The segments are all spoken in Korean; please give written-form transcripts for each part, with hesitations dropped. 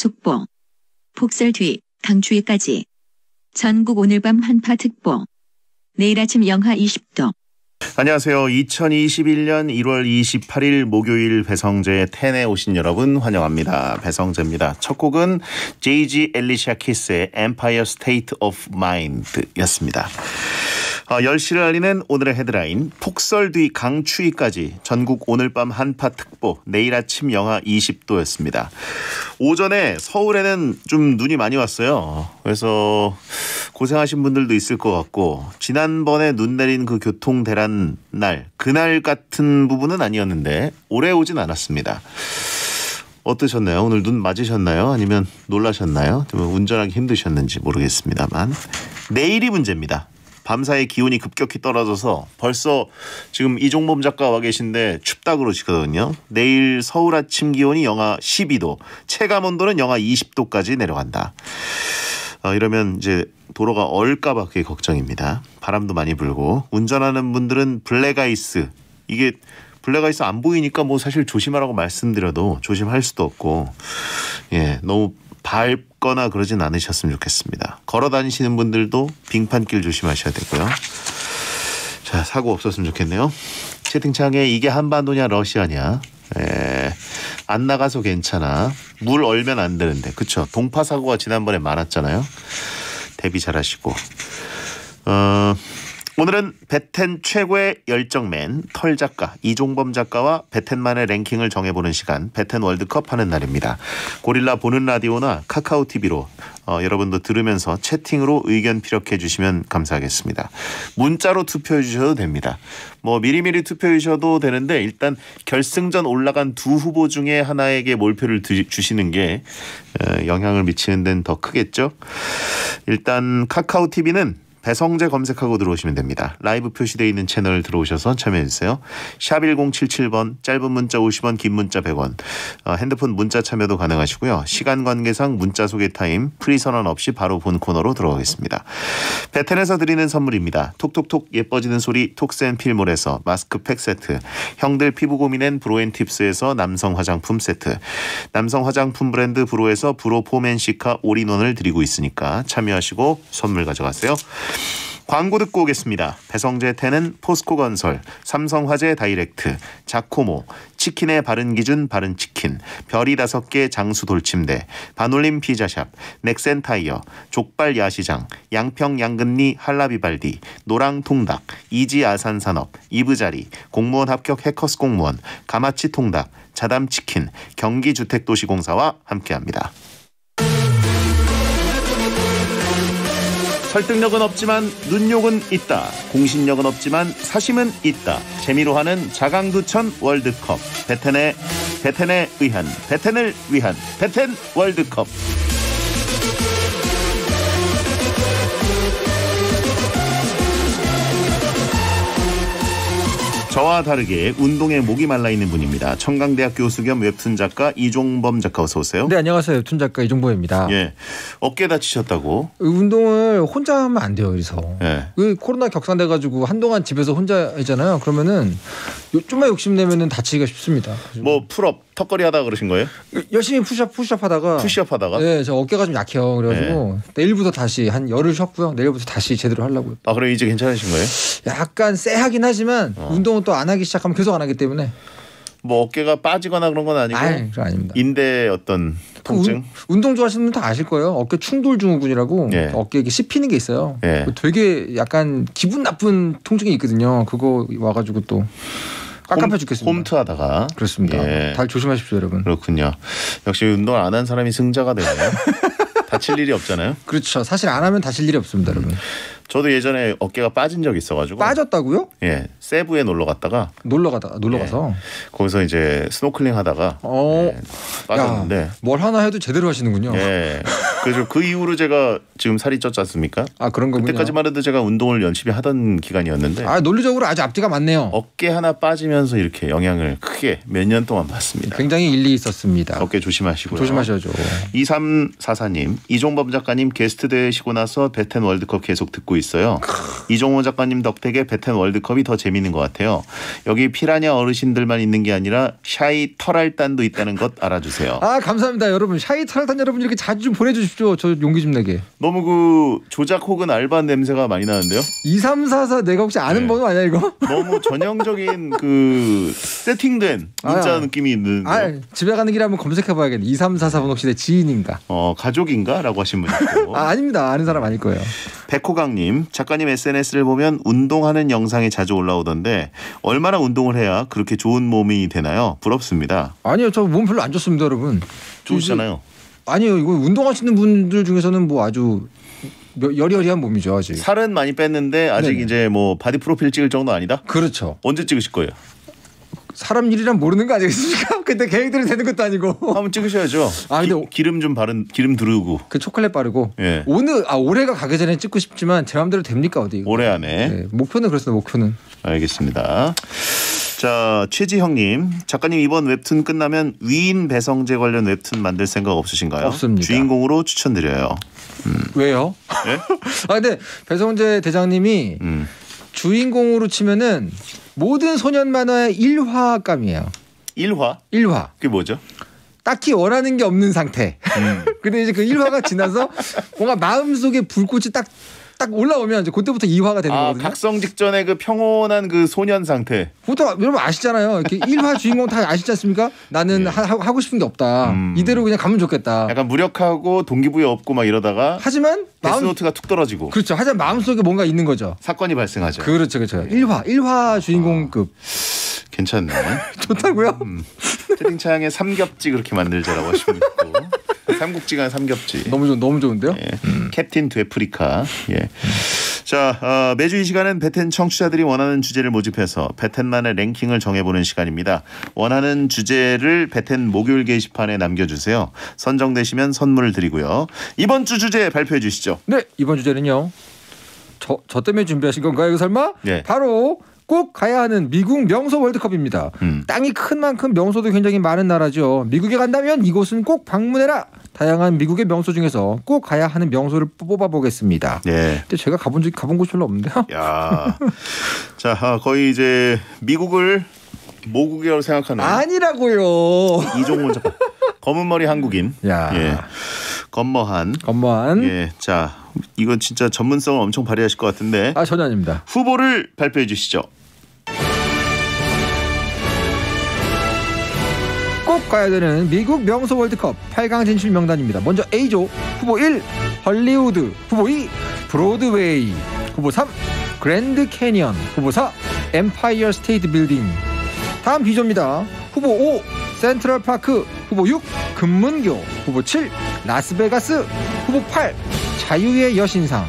속보. 폭설 뒤 강추위까지. 전국 오늘 밤 한파 특보. 내일 아침 영하 20도. 안녕하세요. 2021년 1월 28일 목요일 배성재의 텐에 오신 여러분 환영합니다. 배성재입니다. 첫 곡은 J.G. 엘리샤 키스의 Empire State of Mind였습니다. 10시를 알리는 오늘의 헤드라인, 폭설 뒤 강추위까지 전국 오늘 밤 한파 특보, 내일 아침 영하 20도였습니다. 오전에 서울에는 좀 눈이 많이 왔어요. 그래서 고생하신 분들도 있을 것 같고, 지난번에 눈 내린 그 교통 대란 날, 그날 같은 부분은 아니었는데 오래 오진 않았습니다. 어떠셨나요? 오늘 눈 맞으셨나요? 아니면 놀라셨나요? 운전하기 힘드셨는지 모르겠습니다만, 내일이 문제입니다. 밤사이 기온이 급격히 떨어져서 벌써 지금 이종범 작가 와 계신데 춥다 그러시거든요. 내일 서울 아침 기온이 영하 12도, 체감온도는 영하 20도까지 내려간다. 이러면 이제 도로가 얼까 봐 그게 걱정입니다. 바람도 많이 불고, 운전하는 분들은 블랙아이스, 이게 블랙아이스 안 보이니까 뭐 사실 조심하라고 말씀드려도 조심할 수도 없고, 너무 밟거나 그러진 않으셨으면 좋겠습니다. 걸어 다니시는 분들도 빙판길 조심하셔야 되고요. 자, 사고 없었으면 좋겠네요. 채팅창에 이게 한반도냐 러시아냐, 안 나가서 괜찮아, 물 얼면 안 되는데, 그쵸? 동파 사고가 지난번에 많았잖아요. 대비 잘하시고. 오늘은 베텐 최고의 열정맨 털 작가 이종범 작가와 베텐만의 랭킹을 정해보는 시간, 베텐 월드컵 하는 날입니다. 고릴라 보는 라디오나 카카오 TV로 여러분도 들으면서 채팅으로 의견 피력해 주시면 감사하겠습니다. 문자로 투표해 주셔도 됩니다. 뭐 미리미리 투표해 주셔도 되는데, 일단 결승전 올라간 두 후보 중에 하나에게 몰표를 주시는 게 영향을 미치는 데는 더 크겠죠. 일단 카카오 TV는 배성재 검색하고 들어오시면 됩니다. 라이브 표시되어 있는 채널 들어오셔서 참여해주세요. 샵 1077번, 짧은 문자 50원, 긴 문자 100원. 핸드폰 문자 참여도 가능하시고요. 시간 관계상 문자 소개 타임, 프리 선언 없이 바로 본 코너로 들어가겠습니다. 베텐에서 드리는 선물입니다. 톡톡톡 예뻐지는 소리 톡스앤필몰에서 마스크팩 세트, 형들 피부 고민엔 브로앤팁스에서 남성 화장품 세트, 남성 화장품 브랜드 브로에서 브로 포맨시카 올인원을 드리고 있으니까 참여하시고 선물 가져가세요. 광고 듣고 오겠습니다. 배성재 텐은 포스코건설, 삼성화재 다이렉트, 자코모, 치킨의 바른기준 바른치킨, 별이 5개 장수 돌침대, 반올림 피자샵, 넥센타이어, 족발 야시장, 양평 양근리 한라비발디, 노랑통닭, 이지 아산산업, 이브자리, 공무원 합격 해커스 공무원, 가마치 통닭, 자담치킨, 경기주택도시공사와 함께합니다. 설득력은 없지만 눈욕은 있다. 공신력은 없지만 사심은 있다. 재미로 하는 자강두천 월드컵. 베텐에 의한, 베텐을 위한 베텐 월드컵. 저와 다르게 운동에 목이 말라있는 분입니다. 청강대학 교수 겸 웹툰 작가 이종범 작가, 어서 오세요. 네, 안녕하세요. 웹툰 작가 이종범입니다. 예, 어깨 다치셨다고? 운동을 혼자 하면 안 돼요. 그래서 코로나 격상돼가지고 한동안 집에서 혼자 했잖아요. 그러면은 좀만 욕심내면은 다치기가 쉽습니다. 뭐 풀업, 턱걸이 하다가 그러신 거예요? 열심히 푸시업 하다가. 네, 저 어깨가 좀 약해요. 그래가지고 내일부터 다시 한 열흘 쉬었고요. 내일부터 다시 제대로 하려고요. 아, 그럼 이제 괜찮으신 거예요? 약간 쎄하긴 하지만 운동은 또 안 하기 시작하면 계속 안 하기 때문에. 뭐 어깨가 빠지거나 그런 건 아니고? 그건 아닙니다. 인대 어떤 통증? 운동 좋아하시는 분 다 아실 거예요. 어깨 충돌 증후군이라고 어깨에 씹히는 게 있어요. 되게 약간 기분 나쁜 통증이 있거든요. 그거 와가지고 또 깝깝해 죽겠습니다. 홈트하다가. 그렇습니다. 다 조심하십시오, 여러분. 그렇군요. 역시 운동을 안 한 사람이 승자가 되네요. 다칠 일이 없잖아요. 그렇죠. 사실 안 하면 다칠 일이 없습니다, 여러분. 저도 예전에 어깨가 빠진 적이 있어가지고. 빠졌다고요? 예, 세부에 놀러 가서 거기서 이제 스노클링 하다가 빠졌는데. 뭘 하나 해도 제대로 하시는군요. 그래서 그 이후로 제가 지금 살이 쪘지 않습니까? 아 그런 거군요. 그때까지만 해도 제가 운동을 열심히 하던 기간이었는데. 아 논리적으로 아주 앞뒤가 맞네요. 어깨 하나 빠지면서 이렇게 영향을 크게 몇 년 동안 받습니다. 굉장히 일리 있었습니다. 어깨 조심하시고요. 조심하셔야죠. 2344님, 이종범 작가님 게스트 되시고 나서 배텐 월드컵 계속 듣고 있어요. 이종호 작가님 덕택에 배텐 월드컵이 더 재밌는 것 같아요. 여기 피라냐 어르신들만 있는 게 아니라 샤이 털알단도 있다는 것 알아주세요. 아 감사합니다 여러분. 샤이 털알단 여러분 이렇게 자주 좀 보내주십시오. 저 용기 좀 내게. 너무 그 조작 혹은 알바 냄새가 많이 나는데요. 2344 내가 혹시 아는 번호 아니야 이거? 너무 전형적인 그 세팅된 문자 느낌이 있는. 집에 가는 길에 한번 검색해봐야겠네. 2344번 혹시 내 지인인가? 가족인가? 라고 하신 분 있고. 아닙니다. 아는 사람 아닐 거예요. 백호강님, 작가님 SNS를 보면 운동하는 영상이 자주 올라오던데 얼마나 운동을 해야 그렇게 좋은 몸이 되나요? 부럽습니다. 아니요. 저 몸 별로 안 좋습니다 여러분. 좋으시잖아요. 아니요. 이거 운동하시는 분들 중에서는 뭐 아주 여리여리한 몸이죠 아직. 살은 많이 뺐는데 아직 네네. 이제 뭐 바디 프로필 찍을 정도 아니다? 그렇죠. 언제 찍으실 거예요? 사람 일이란 모르는 거 아니겠습니까? 근데 계획대로 되는 것도 아니고. 한번 찍으셔야죠. 근데 기름 좀 기름 두르고. 그 초콜릿 바르고. 예. 올해가 가기 전에 찍고 싶지만 제 마음대로 됩니까 어디? 이거? 올해 안에. 네, 목표는 그렇습니다. 목표는. 알겠습니다. 자, 최지형님, 작가님 이번 웹툰 끝나면 위인 배성재 관련 웹툰 만들 생각 없으신가요? 없습니다. 주인공으로 추천드려요. 왜요? 네? 근데 배성재 대장님이 주인공으로 치면은 모든 소년 만화의 1화감이에요. 1화? 1화. 그게 뭐죠? 딱히 원하는 게 없는 상태. 근데 이제 그 1화가 지나서 뭔가 마음속에 불꽃이 딱 올라오면 이제 그때부터 2화가 되는 거거든요. 각성 직전에 그 평온한 그 소년 상태. 보통 여러분 아시잖아요. 이렇게 1화 주인공 다 아시지 않습니까? 나는 하고 싶은 게 없다. 이대로 그냥 가면 좋겠다. 약간 무력하고 동기부여 없고 막 이러다가 하지만 데스노트가 툭 떨어지고. 그렇죠. 하지만 마음속에 뭔가 있는 거죠. 사건이 발생하죠. 그렇죠. 1화 주인공급. 괜찮네. 좋다고요? 채팅창에 삼겹지 그렇게 만들자라고 하시면 있고. 삼국지간 삼겹지. 너무 좋은데요? 예. 캡틴 되프리카. 예. 자, 매주 이 시간은 배텐 청취자들이 원하는 주제를 모집해서 배텐만의 랭킹을 정해보는 시간입니다. 원하는 주제를 배텐 목요일 게시판에 남겨주세요. 선정되시면 선물을 드리고요. 이번 주 주제 발표해 주시죠. 네, 이번 주제는요. 저 때문에 준비하신 건가요, 이거 설마? 네. 바로 꼭 가야 하는 미국 명소 월드컵입니다. 땅이 큰 만큼 명소도 굉장히 많은 나라죠. 미국에 간다면 이곳은 꼭 방문해라. 다양한 미국의 명소 중에서 꼭 가야 하는 명소를 뽑아보겠습니다. 네. 근데 제가 가본 곳이 별로 없는데요. 야, 자 거의 이제 미국을 모국이라고 생각하는. 아니라고요. 이종훈 작가. 검은 머리 한국인. 야. 예. 건머한. 예. 자, 이건 진짜 전문성을 엄청 발휘하실 것 같은데. 전혀 아닙니다. 후보를 발표해 주시죠. 꼭 가야 되는 미국 명소 월드컵 8강 진출 명단입니다. 먼저 A조 후보 1 헐리우드, 후보 2 브로드웨이, 후보 3 그랜드 캐니언, 후보 4 엠파이어 스테이트 빌딩. 다음 B조입니다. 후보 5 센트럴파크, 후보 6 금문교, 후보 7 라스베가스, 후보 8 자유의 여신상.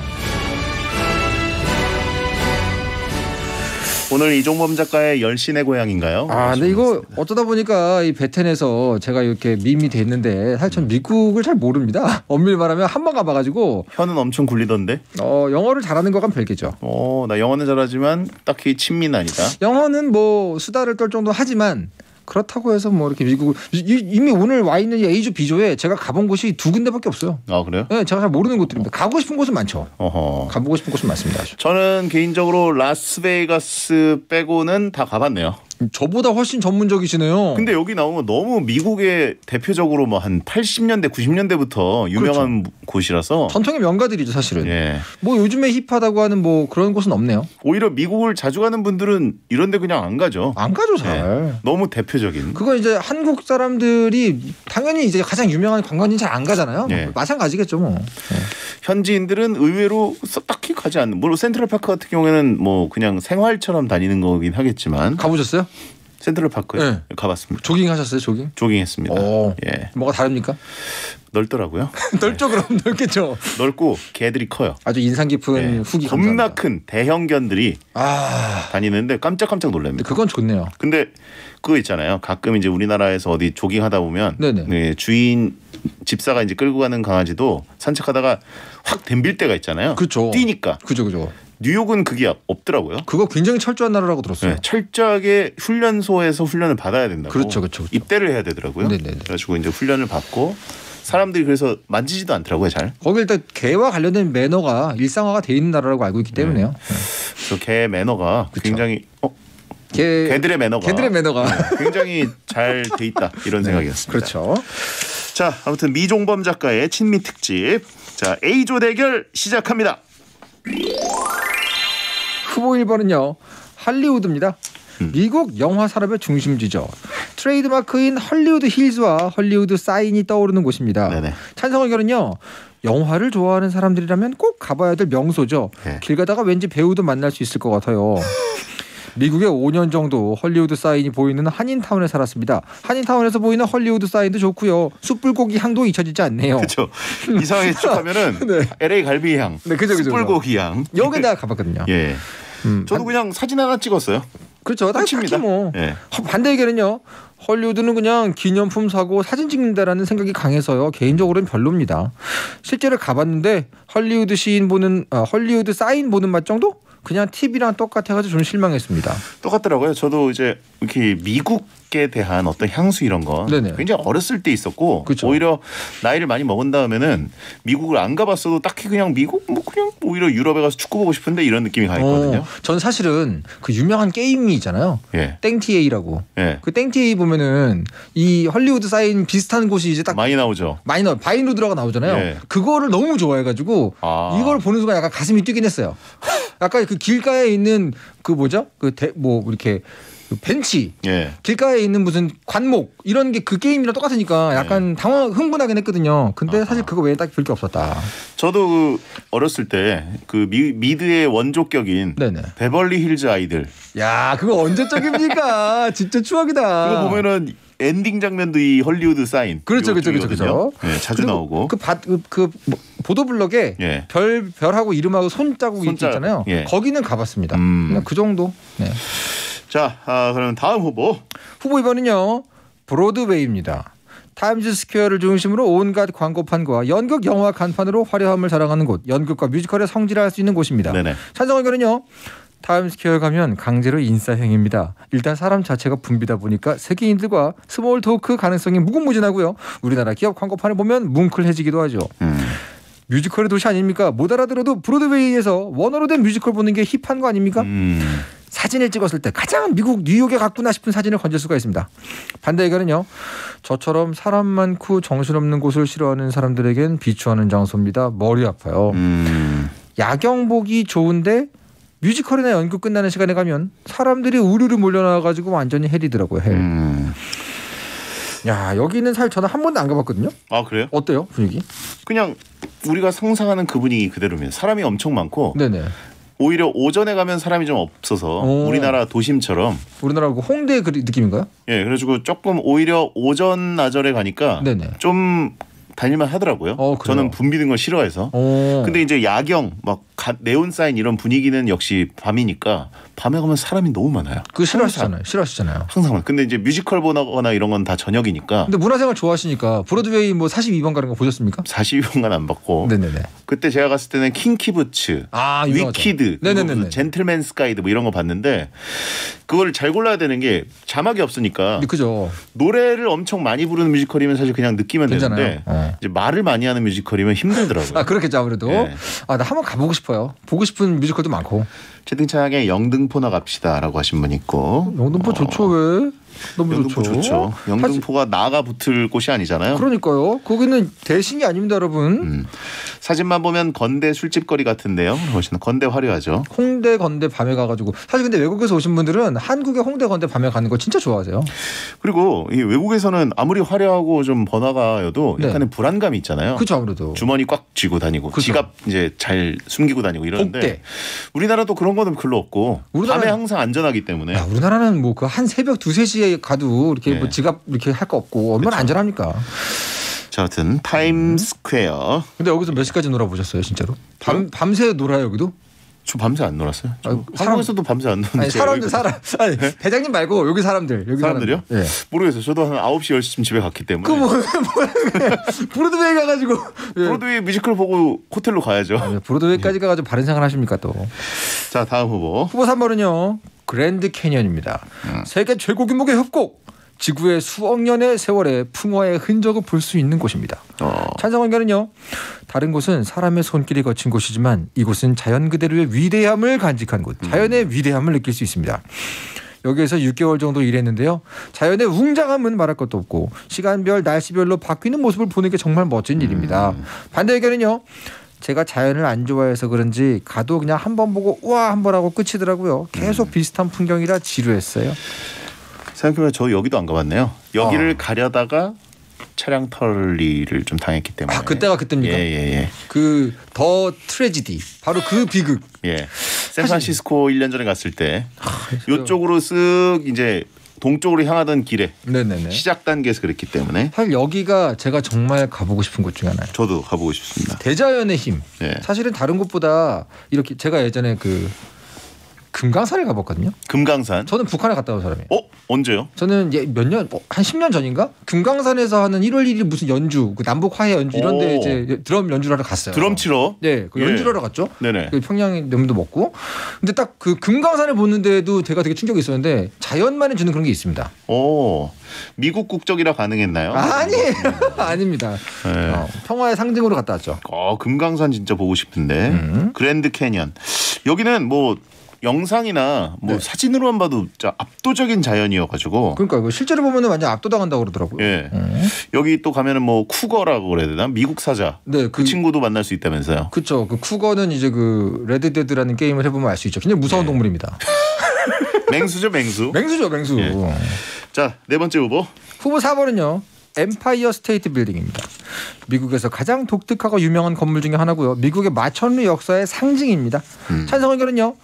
오늘 이종범 작가의 열신의 고향인가요? 근데 이거 어쩌다 보니까 이 베텐에서 제가 이렇게 밈이 됐는데 사실 전 미국을 잘 모릅니다. 엄밀히 말하면 한 번 가봐가지고. 혀는 엄청 굴리던데. 영어를 잘하는 거간 별개죠. 나 영어는 잘하지만 딱히 친미는 아니다. 영어는 뭐 수다를 떨 정도 하지만 그렇다고 해서 뭐 이렇게 미국 이미 오늘 와 있는 이 A조 B조에 제가 가본 곳이 2군데밖에 없어요. 그래요? 네, 제가 잘 모르는 곳들입니다. 가고 싶은 곳은 많죠. 가보고 싶은 곳은 많습니다. 저는 개인적으로 라스베이거스 빼고는 다 가봤네요. 저보다 훨씬 전문적이시네요. 근데 여기 나오면 너무 미국의 대표적으로 뭐 한 80년대 90년대부터 유명한 그렇죠. 곳이라서 전통의 명가들이죠 사실은. 예. 뭐 요즘에 힙하다고 하는 뭐 그런 곳은 없네요. 오히려 미국을 자주 가는 분들은 이런데 그냥 안 가죠. 안 가죠 잘. 예. 너무 대표적인. 그건 이제 한국 사람들이 당연히 이제 가장 유명한 관광지는 잘 안 가잖아요. 예. 마찬가지겠죠 뭐. 예. 현지인들은 의외로 딱히 가지 않는. 물론 센트럴파크 같은 경우에는 뭐 그냥 생활처럼 다니는 거긴 하겠지만. 가보셨어요? 센트럴파크 네. 가봤습니다. 조깅 하셨어요? 조깅? 조깅했습니다. 오. 예. 뭐가 다릅니까? 넓더라고요. 넓죠 그럼 넓겠죠. 넓고 개들이 커요. 아주 인상 깊은 예. 후기 겁나 감사합니다. 큰 대형견들이 아, 다니는데 깜짝깜짝 놀랍니다. 그건 좋네요. 근데 그거 있잖아요. 가끔 이제 우리나라에서 어디 조깅하다 보면 네네. 네, 주인 집사가 이제 끌고 가는 강아지도 산책하다가 확 덤빌 때가 있잖아요. 그렇죠. 뛰니까. 그죠. 뉴욕은 그게 없더라고요. 그거 굉장히 철저한 나라라고 들었어요. 네, 철저하게 훈련소에서 훈련을 받아야 된다고. 그렇죠. 입대를 해야 되더라고요. 네네네. 그래가지고 이제 훈련을 받고 사람들이 그래서 만지지도 않더라고요, 잘. 거기 일단 개와 관련된 매너가 일상화가 돼 있는 나라라고 알고 있기 때문에요. 그래서 개 매너가 그쵸. 굉장히 개들의 매너가 굉장히 잘 돼 있다 이런 생각이었습니다. 그렇죠. 자, 아무튼 미종범 작가의 친미 특집. 자, A조 대결 시작합니다. 후보 1번은요. 할리우드입니다. 미국 영화 산업의 중심지죠. 트레이드마크인 헐리우드 힐즈와 헐리우드 사인이 떠오르는 곳입니다. 네네. 찬성 의견은요. 영화를 좋아하는 사람들이라면 꼭 가봐야 될 명소죠. 네. 길 가다가 왠지 배우도 만날 수 있을 것 같아요. 미국에 5년 정도 헐리우드 사인이 보이는 한인타운에 살았습니다. 한인타운에서 보이는 헐리우드 사인도 좋고요. 숯불고기 향도 잊혀지지 않네요. 그렇죠. 이상하게 추측하면은 네. LA 갈비 향, 네, 그죠. 숯불고기 향. 여기 내가 가봤거든요. 예. 저도 그냥 사진 하나 찍었어요. 그렇죠. 끝입니다. 딱히 뭐. 예. 반대 의견은요. 헐리우드는 그냥 기념품 사고 사진 찍는다라는 생각이 강해서요. 개인적으로는 별로입니다. 실제로 가봤는데 헐리우드 사인 보는 맛 정도? 그냥 TV랑 똑같아가지고 좀 실망했습니다. 똑같더라고요. 저도 이제 이렇게 미국에 대한 어떤 향수 이런 거 네네. 굉장히 어렸을 때 있었고 그쵸. 오히려 나이를 많이 먹은 다음에는 미국을 안 가봤어도 딱히 그냥 미국 뭐 그냥 오히려 유럽에 가서 축구 보고 싶은데 이런 느낌이 강했거든요. 전 사실은 그 유명한 게임이 있잖아요. 예. 땡TA라고. 예. 그 땡TA 보면은 이 헐리우드 사인 비슷한 곳이 이제 딱 많이 나오죠. 마이너 바인로드라고 나오잖아요. 예. 그거를 너무 좋아해가지고 아. 이걸 보는 순간 약간 가슴이 뛰긴 했어요. 약간 그 길가에 있는 그 뭐죠? 뭐 이렇게 그 벤치, 예. 길가에 있는 무슨 관목 이런 게 그 게임이랑 똑같으니까 약간 흥분하긴 했거든요. 근데 사실 그거 외에 딱히 볼 게 없었다. 저도 그 어렸을 때 그 미드의 원조격인 네네. 베벌리 힐즈 아이들 야, 그거 언제적입니까? 진짜 추억이다. 그거 보면은 엔딩 장면도 이 헐리우드 사인. 그렇죠. 네, 자주 나오고. 뭐 보도블럭에 예. 별하고 이름하고 손자국이 있잖아요. 예. 거기는 가봤습니다. 그냥 그 정도. 네. 자, 그럼 다음 후보. 후보 2번은요. 브로드웨이입니다. 타임즈 스퀘어를 중심으로 온갖 광고판과 연극 영화 간판으로 화려함을 자랑하는 곳. 연극과 뮤지컬의 성지를 할 수 있는 곳입니다. 네네. 찬성 의견은요. 타임스퀘어 가면 강제로 인싸행입니다. 일단 사람 자체가 붐비다 보니까 세계인들과 스몰 토크 가능성이 무궁무진하고요. 우리나라 기업 광고판을 보면 뭉클해지기도 하죠. 뮤지컬의 도시 아닙니까? 못 알아들어도 브로드웨이에서 원어로 된 뮤지컬 보는 게 힙한 거 아닙니까? 사진을 찍었을 때 가장 미국 뉴욕에 갔구나 싶은 사진을 건질 수가 있습니다. 반대 의견은요. 저처럼 사람 많고 정신없는 곳을 싫어하는 사람들에겐 비추하는 장소입니다. 머리 아파요. 야경 보기 좋은데 뮤지컬이나 연극 끝나는 시간에 가면 사람들이 우르르 몰려나와가지고 완전히 헬이더라고요. 헬. 야, 여기는 사실 저는 한 번도 안 가봤거든요. 아, 그래요? 어때요 분위기? 그냥 우리가 상상하는 그 분위기 그대로입니다. 사람이 엄청 많고 네네. 오히려 오전에 가면 사람이 좀 없어서 우리나라 도심처럼 우리나라 그 홍대 그 느낌인가요? 예, 그래가지고 조금 오히려 오전 나절에 가니까 네네. 좀 다닐만 하더라고요. 그래요? 저는 붐비는 걸 싫어해서. 근데 이제 야경 막 네온 사인 이런 분위기는 역시 밤이니까 밤에 가면 사람이 너무 많아요. 그 싫어하시잖아요. 항상. 근데 이제 뮤지컬 보거나 이런 건 다 저녁이니까. 근데 문화생활 좋아하시니까 브로드웨이 뭐 42번 가는 거 보셨습니까? 42분간 안 받고. 네네네. 그때 제가 갔을 때는 킹키부츠, 위키드, 네네네. 젠틀맨스 가이드 뭐 이런 거 봤는데 그걸 잘 골라야 되는 게 자막이 없으니까. 그죠. 노래를 엄청 많이 부르는 뮤지컬이면 사실 그냥 느끼면 괜찮아요. 되는데 이제 말을 많이 하는 뮤지컬이면 힘들더라고요. 아, 그렇겠죠 아무래도. 네. 아, 나 한번 가보고 싶어요. 보고 싶은 뮤지컬도 많고. 채팅창에 영등포나 갑시다라고 하신 분 있고. 영등포 좋죠 왜? 너무 영등포 좋죠. 영등포가 나가 붙을 곳이 아니잖아요. 그러니까요. 거기는 대신이 아닙니다, 여러분. 사진만 보면 건대 술집거리 같은데요. 훨씬 건대 화려하죠. 홍대 건대 밤에 가가지고 사실 근데 외국에서 오신 분들은 한국의 홍대 건대 밤에 가는 거 진짜 좋아하세요. 그리고 이 외국에서는 아무리 화려하고 좀 번화가여도 네. 약간의 불안감이 있잖아요. 그렇죠, 아무래도. 주머니 꽉 쥐고 다니고 그쵸. 지갑 이제 잘 숨기고 다니고 이러는데 복대. 우리나라도 그런 거는 별로 없고 밤에 항상 안전하기 때문에. 야, 우리나라는 뭐 그 한 새벽 2, 3시에 가도 이렇게 네. 뭐 지갑 이렇게 할 거 없고 얼마나 안전합니까? 자, 아무튼 타임스퀘어. 근데 여기서 몇 시까지 놀아보셨어요, 진짜로? 밤새 놀아요, 여기도? 저 밤새 안 놀았어요. 사람- 한국에서도 밤새 안 놀았는데. 아니, 사람. 아니, 대장님 말고 여기 사람들. 여기 사람들이요? 네. 모르겠어요. 저도 한 9시 10시쯤 집에 갔기 때문에. 브로드웨이 가가지고. 예. 브로드웨이 뮤지컬 보고 호텔로 가야죠. 아니, 브로드웨이까지 가가지고 바른 생활 하십니까 또. 자, 다음 후보. 후보 3번은요. 그랜드 캐니언입니다. 세계 최고 규모의 협곡. 지구의 수억 년의 세월에 풍화의 흔적을 볼 수 있는 곳입니다. 찬성 의견은요. 다른 곳은 사람의 손길이 거친 곳이지만 이곳은 자연 그대로의 위대함을 간직한 곳. 자연의 위대함을 느낄 수 있습니다. 여기에서 6개월 정도 일했는데요. 자연의 웅장함은 말할 것도 없고 시간별, 날씨별로 바뀌는 모습을 보는 게 정말 멋진 일입니다. 반대 의견은요. 제가 자연을 안 좋아해서 그런지 가도 그냥 한 번 보고 우와 한 번 하고 끝이더라고요. 계속 비슷한 풍경이라 지루했어요. 생각해보면 저 여기도 안 가봤네요. 여기를 가려다가 차량 털리를 좀 당했기 때문에. 아, 그때가 그때입니까? 예. 그 더 트레지디 바로 그 비극. 예. 샌프란시스코 1년 전에 갔을 때 이쪽으로 쓱 이제 동쪽으로 향하던 길에 네네네. 시작 단계에서 그랬기 때문에 사실 여기가 제가 정말 가보고 싶은 곳 중에 하나예요. 저도 가보고 싶습니다. 대자연의 힘. 예. 사실은 다른 곳보다 이렇게 제가 예전에 그 금강산을 가봤거든요. 금강산. 저는 북한에 갔다 온 사람이에요. 언제요? 저는 몇 년, 한 10년 전인가? 금강산에서 하는 1월 1일 무슨 연주, 그 남북 화해 연주 이런 데 이제 드럼 연주를 하러 갔어요. 드럼 치러? 네, 그 연주를 하러 갔죠. 네네. 그 평양 냄도 먹고. 근데 딱 그 금강산을 보는데도 제가 되게 충격이 있었는데 자연만이 주는 그런 게 있습니다. 미국 국적이라 가능했나요? 아니에요. 아닙니다. 네. 평화의 상징으로 갔다 왔죠. 금강산 진짜 보고 싶은데. 그랜드 캐니언. 여기는 뭐 영상이나 뭐 네. 사진으로만 봐도 진짜 압도적인 자연이어가지고. 그러니까 이거 실제로 보면은 완전 압도당한다고 그러더라고요. 예. 여기 또 가면은 뭐 쿠거라고 그래야 되나? 미국 사자. 네, 그 친구도 만날 수 있다면서요. 그렇죠. 그 쿠거는 이제 그 레드데드라는 게임을 해보면 알 수 있죠. 굉장히 무서운 동물입니다. 맹수죠, 맹수. 맹수죠, 맹수. 예. 자, 네 번째 후보. 후보 4번은요. 엠파이어 스테이트 빌딩입니다. 미국에서 가장 독특하고 유명한 건물 중에 하나고요. 미국의 마천루 역사의 상징입니다. 찬성 의견은요.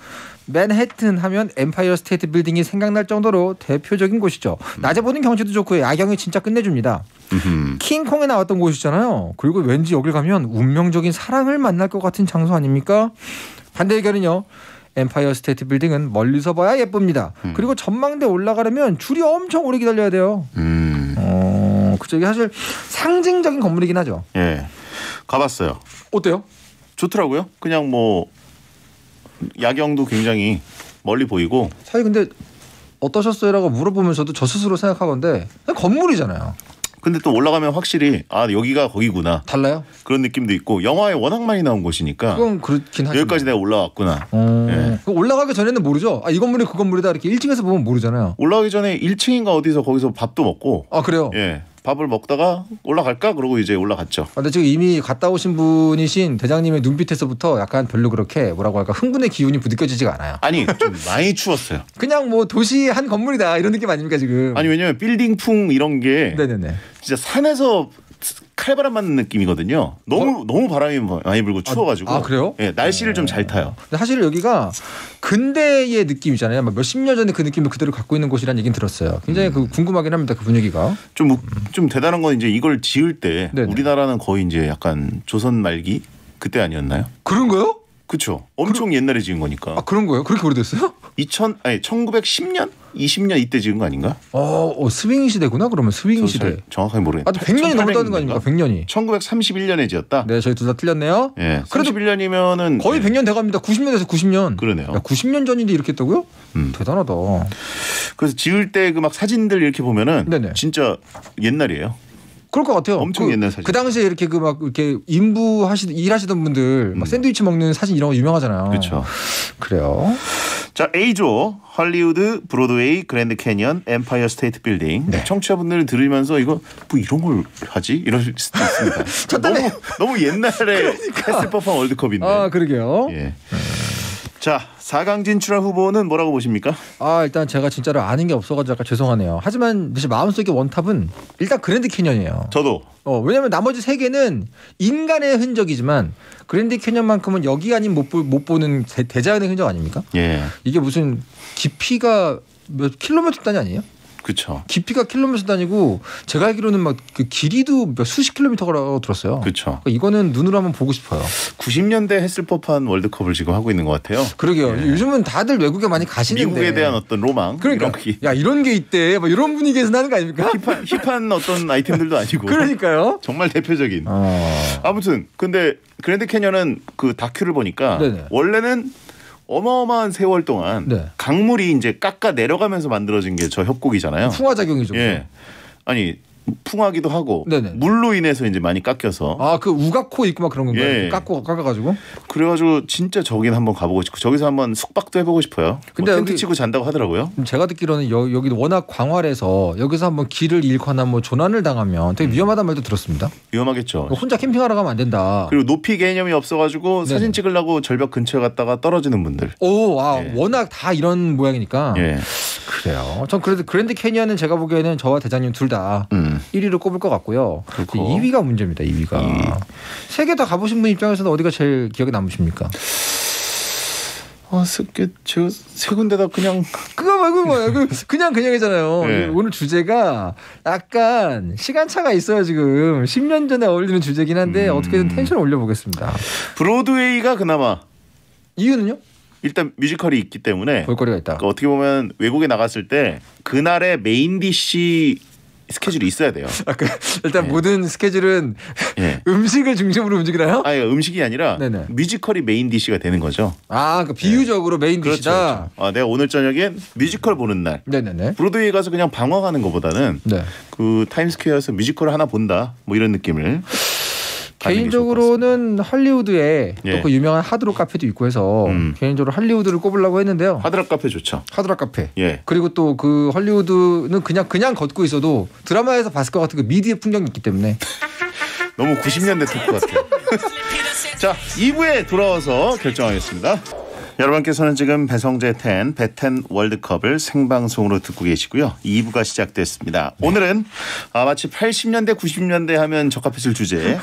맨해튼 하면 엠파이어 스테이트 빌딩이 생각날 정도로 대표적인 곳이죠. 낮에 보는 경치도 좋고 야경이 진짜 끝내줍니다. 킹콩에 나왔던 곳이잖아요. 그리고 왠지 여길 가면 운명적인 사랑을 만날 것 같은 장소 아닙니까? 반대 의견은요. 엠파이어 스테이트 빌딩은 멀리서 봐야 예쁩니다. 그리고 전망대 올라가려면 줄이 엄청 오래 기다려야 돼요. 그쵸. 이게 사실 상징적인 건물이긴 하죠. 예. 가봤어요. 어때요? 좋더라고요. 그냥 뭐 야경도 굉장히 멀리 보이고. 사실 근데 어떠셨어요?라고 물어보면서도 저 스스로 생각하건데 건물이잖아요. 근데 또 올라가면 확실히 여기가 거기구나. 달라요? 그런 느낌도 있고 영화에 워낙 많이 나온 곳이니까 그건 그렇긴 하죠. 여기까지 내가 올라왔구나. 예. 올라가기 전에는 모르죠. 이 건물이 그 건물이다 이렇게 1층에서 보면 모르잖아요. 올라가기 전에 1층인가 어디서 거기서 밥도 먹고. 그래요? 예. 밥을 먹다가 올라갈까? 그러고 이제 올라갔죠. 근데 지금 이미 갔다 오신 분이신 대장님의 눈빛에서부터 약간 별로 그렇게 뭐라고 할까 흥분의 기운이 느껴지지가 않아요. 아니 좀 많이 추웠어요. 그냥 뭐 도시 한 건물이다 이런 느낌 아닙니까 지금? 아니 왜냐면 빌딩풍 이런 게 네네네. 진짜 산에서 칼바람 맞는 느낌이거든요. 너무 바람이 많이 불고 추워가지고. 그래요? 예, 날씨를 좀 잘 타요. 근데 사실 여기가 근대의 느낌이잖아요. 막 몇십 년 전에 그 느낌을 그대로 갖고 있는 곳이라는 얘기는 들었어요. 굉장히 그 궁금하긴 합니다. 그 분위기가. 좀 대단한 건 이제 이걸 지을 때 네네. 우리나라는 거의 이제 약간 조선 말기 그때 아니었나요? 그런 거요? 그렇죠. 엄청 옛날에 지은 거니까. 그런 거예요? 그렇게 오래됐어요? 1910년? 20년 이때 지은 거 아닌가? 스윙 시대구나. 그러면 스윙 시대. 정확하게 모르겠는데. 100년이 넘었다는 거 아닙니까? 100년이. 1931년에 지었다. 네, 저희 둘 다 틀렸네요. 예. 그래도 31년이면은 거의 100년 돼갑니다. 90년에서 90년. 그러네요. 야, 90년 전인데 이렇게 했다고요? 대단하다. 그래서 지을 때 그 막 사진들 이렇게 보면은 네네. 진짜 옛날이에요. 그럴 것 같아요. 엄청 옛날 사진. 그 당시에 이렇게 이렇게 일하시던 분들 막 샌드위치 먹는 사진 이런 거 유명하잖아요. 그렇죠. 그래요. 자, A조 헐리우드, 브로드웨이, 그랜드 캐니언, 엠파이어 스테이트 빌딩. 네. 청취자분들 들으면서 이거 뭐 이런 걸 하지? 이럴 수도 있습니다. 너무 옛날에 했을 법한 월드컵인데. 아, 그러게요. 예. 자, 4강 진출한 후보는 뭐라고 보십니까? 아, 일단 제가 진짜로 아는 게 없어가지고 약간 죄송하네요. 하지만 제 마음속의 원탑은 일단 그랜드 캐니언이에요. 저도. 왜냐면 나머지 세 개는 인간의 흔적이지만 그랜드 캐니언만큼은 여기 아닌 못 보는 대자연의 흔적 아닙니까? 예. 이게 무슨 깊이가 몇 킬로미터 단위 아니에요? 그렇죠. 깊이가 킬로미터 단위고 제가 알기로는 막 그 길이도 몇 수십 킬로미터라고 들었어요. 그렇죠. 그러니까 이거는 눈으로 한번 보고 싶어요. 90년대 했을 법한 월드컵을 지금 하고 있는 것 같아요. 그러게요. 예. 요즘은 다들 외국에 많이 가시는데 미국에 대한 어떤 로망. 그러니까 이런 게 있대. 뭐 이런 분위기에서 나는 거 아닙니까? 힙한 어떤 아이템들도 아니고. 그러니까요. 정말 대표적인. 아무튼 근데 그랜드 캐니언은 그 다큐를 보니까 네네. 원래는 어마어마한 세월 동안 네. 강물이 이제 깎아 내려가면서 만들어진 게 저 협곡이잖아요. 풍화작용이죠. 예. 아니 풍하기도 하고 네네. 물로 인해서 이제 많이 깎여서 아, 그 우각코 있고 막 그런 건가요? 예. 깎아가지고. 그래가지고 진짜 저긴 한번 가보고 싶고 저기서 한번 숙박도 해보고 싶어요. 근데 뭐 텐트 여기- 치고 잔다고 하더라고요. 제가 듣기로는 여기 워낙 광활해서 여기서 한번 길을 잃거나 뭐 조난을 당하면 되게 위험하다는 말도 들었습니다. 위험하겠죠. 혼자 캠핑하러 가면 안 된다. 그리고 높이 개념이 없어가지고 네네. 사진 찍으려고 절벽 근처에 갔다가 떨어지는 분들. 예. 워낙 다 이런 모양이니까. 예. 그래요. 전 그래도 그랜드 캐니언은 제가 보기에는 저와 대장님 둘 다 1위를 꼽을 것 같고요. 그렇고. 2위가 문제입니다. 2위가. 세 개 다 가보신 분 입장에서는 어디가 제일 기억에 남으십니까? 제가 세 군데 다 그냥 그거 말고 뭐 그냥이잖아요. 네. 오늘 주제가 약간 시간차가 있어요. 지금 10년 전에 어울리는 주제긴 한데 어떻게든 텐션을 올려보겠습니다. 브로드웨이가 그나마 이유는요? 일단 뮤지컬이 있기 때문에 볼거리가 있다. 그러니까 어떻게 보면 외국에 나갔을 때 그날의 메인 디시 스케줄이 있어야 돼요. 일단 모든 스케줄은 예. 음식을 중심으로 움직이나요? 아니 음식이 아니라 네네. 뮤지컬이 메인 디시가 되는 거죠. 아, 그 비유적으로 메인 그렇죠. 디시다. 그렇죠. 내가 오늘 저녁엔 뮤지컬 보는 날. 네네네. 브로드웨이 가서 그냥 방황하는 것보다는 네. 그 타임스퀘어에서 뮤지컬을 하나 본다. 뭐 이런 느낌을. 개인적으로는 할리우드에 예. 또 그 유명한 하드록 카페도 있고 해서 개인적으로 할리우드를 꼽으려고 했는데요. 하드락 카페 좋죠. 하드락 카페. 예. 그리고 또 그 할리우드는 그냥 걷고 있어도 드라마에서 봤을 것 같은 그 미디의 풍경이 있기 때문에 너무 90년대 토크 같아요. 자, 2부에 돌아와서 결정하겠습니다. 여러분께서는 지금 배성재 10, 배10 월드컵을 생방송으로 듣고 계시고요. 2부가 시작됐습니다. 오늘은 마치 80년대, 90년대 하면 적합했을 주제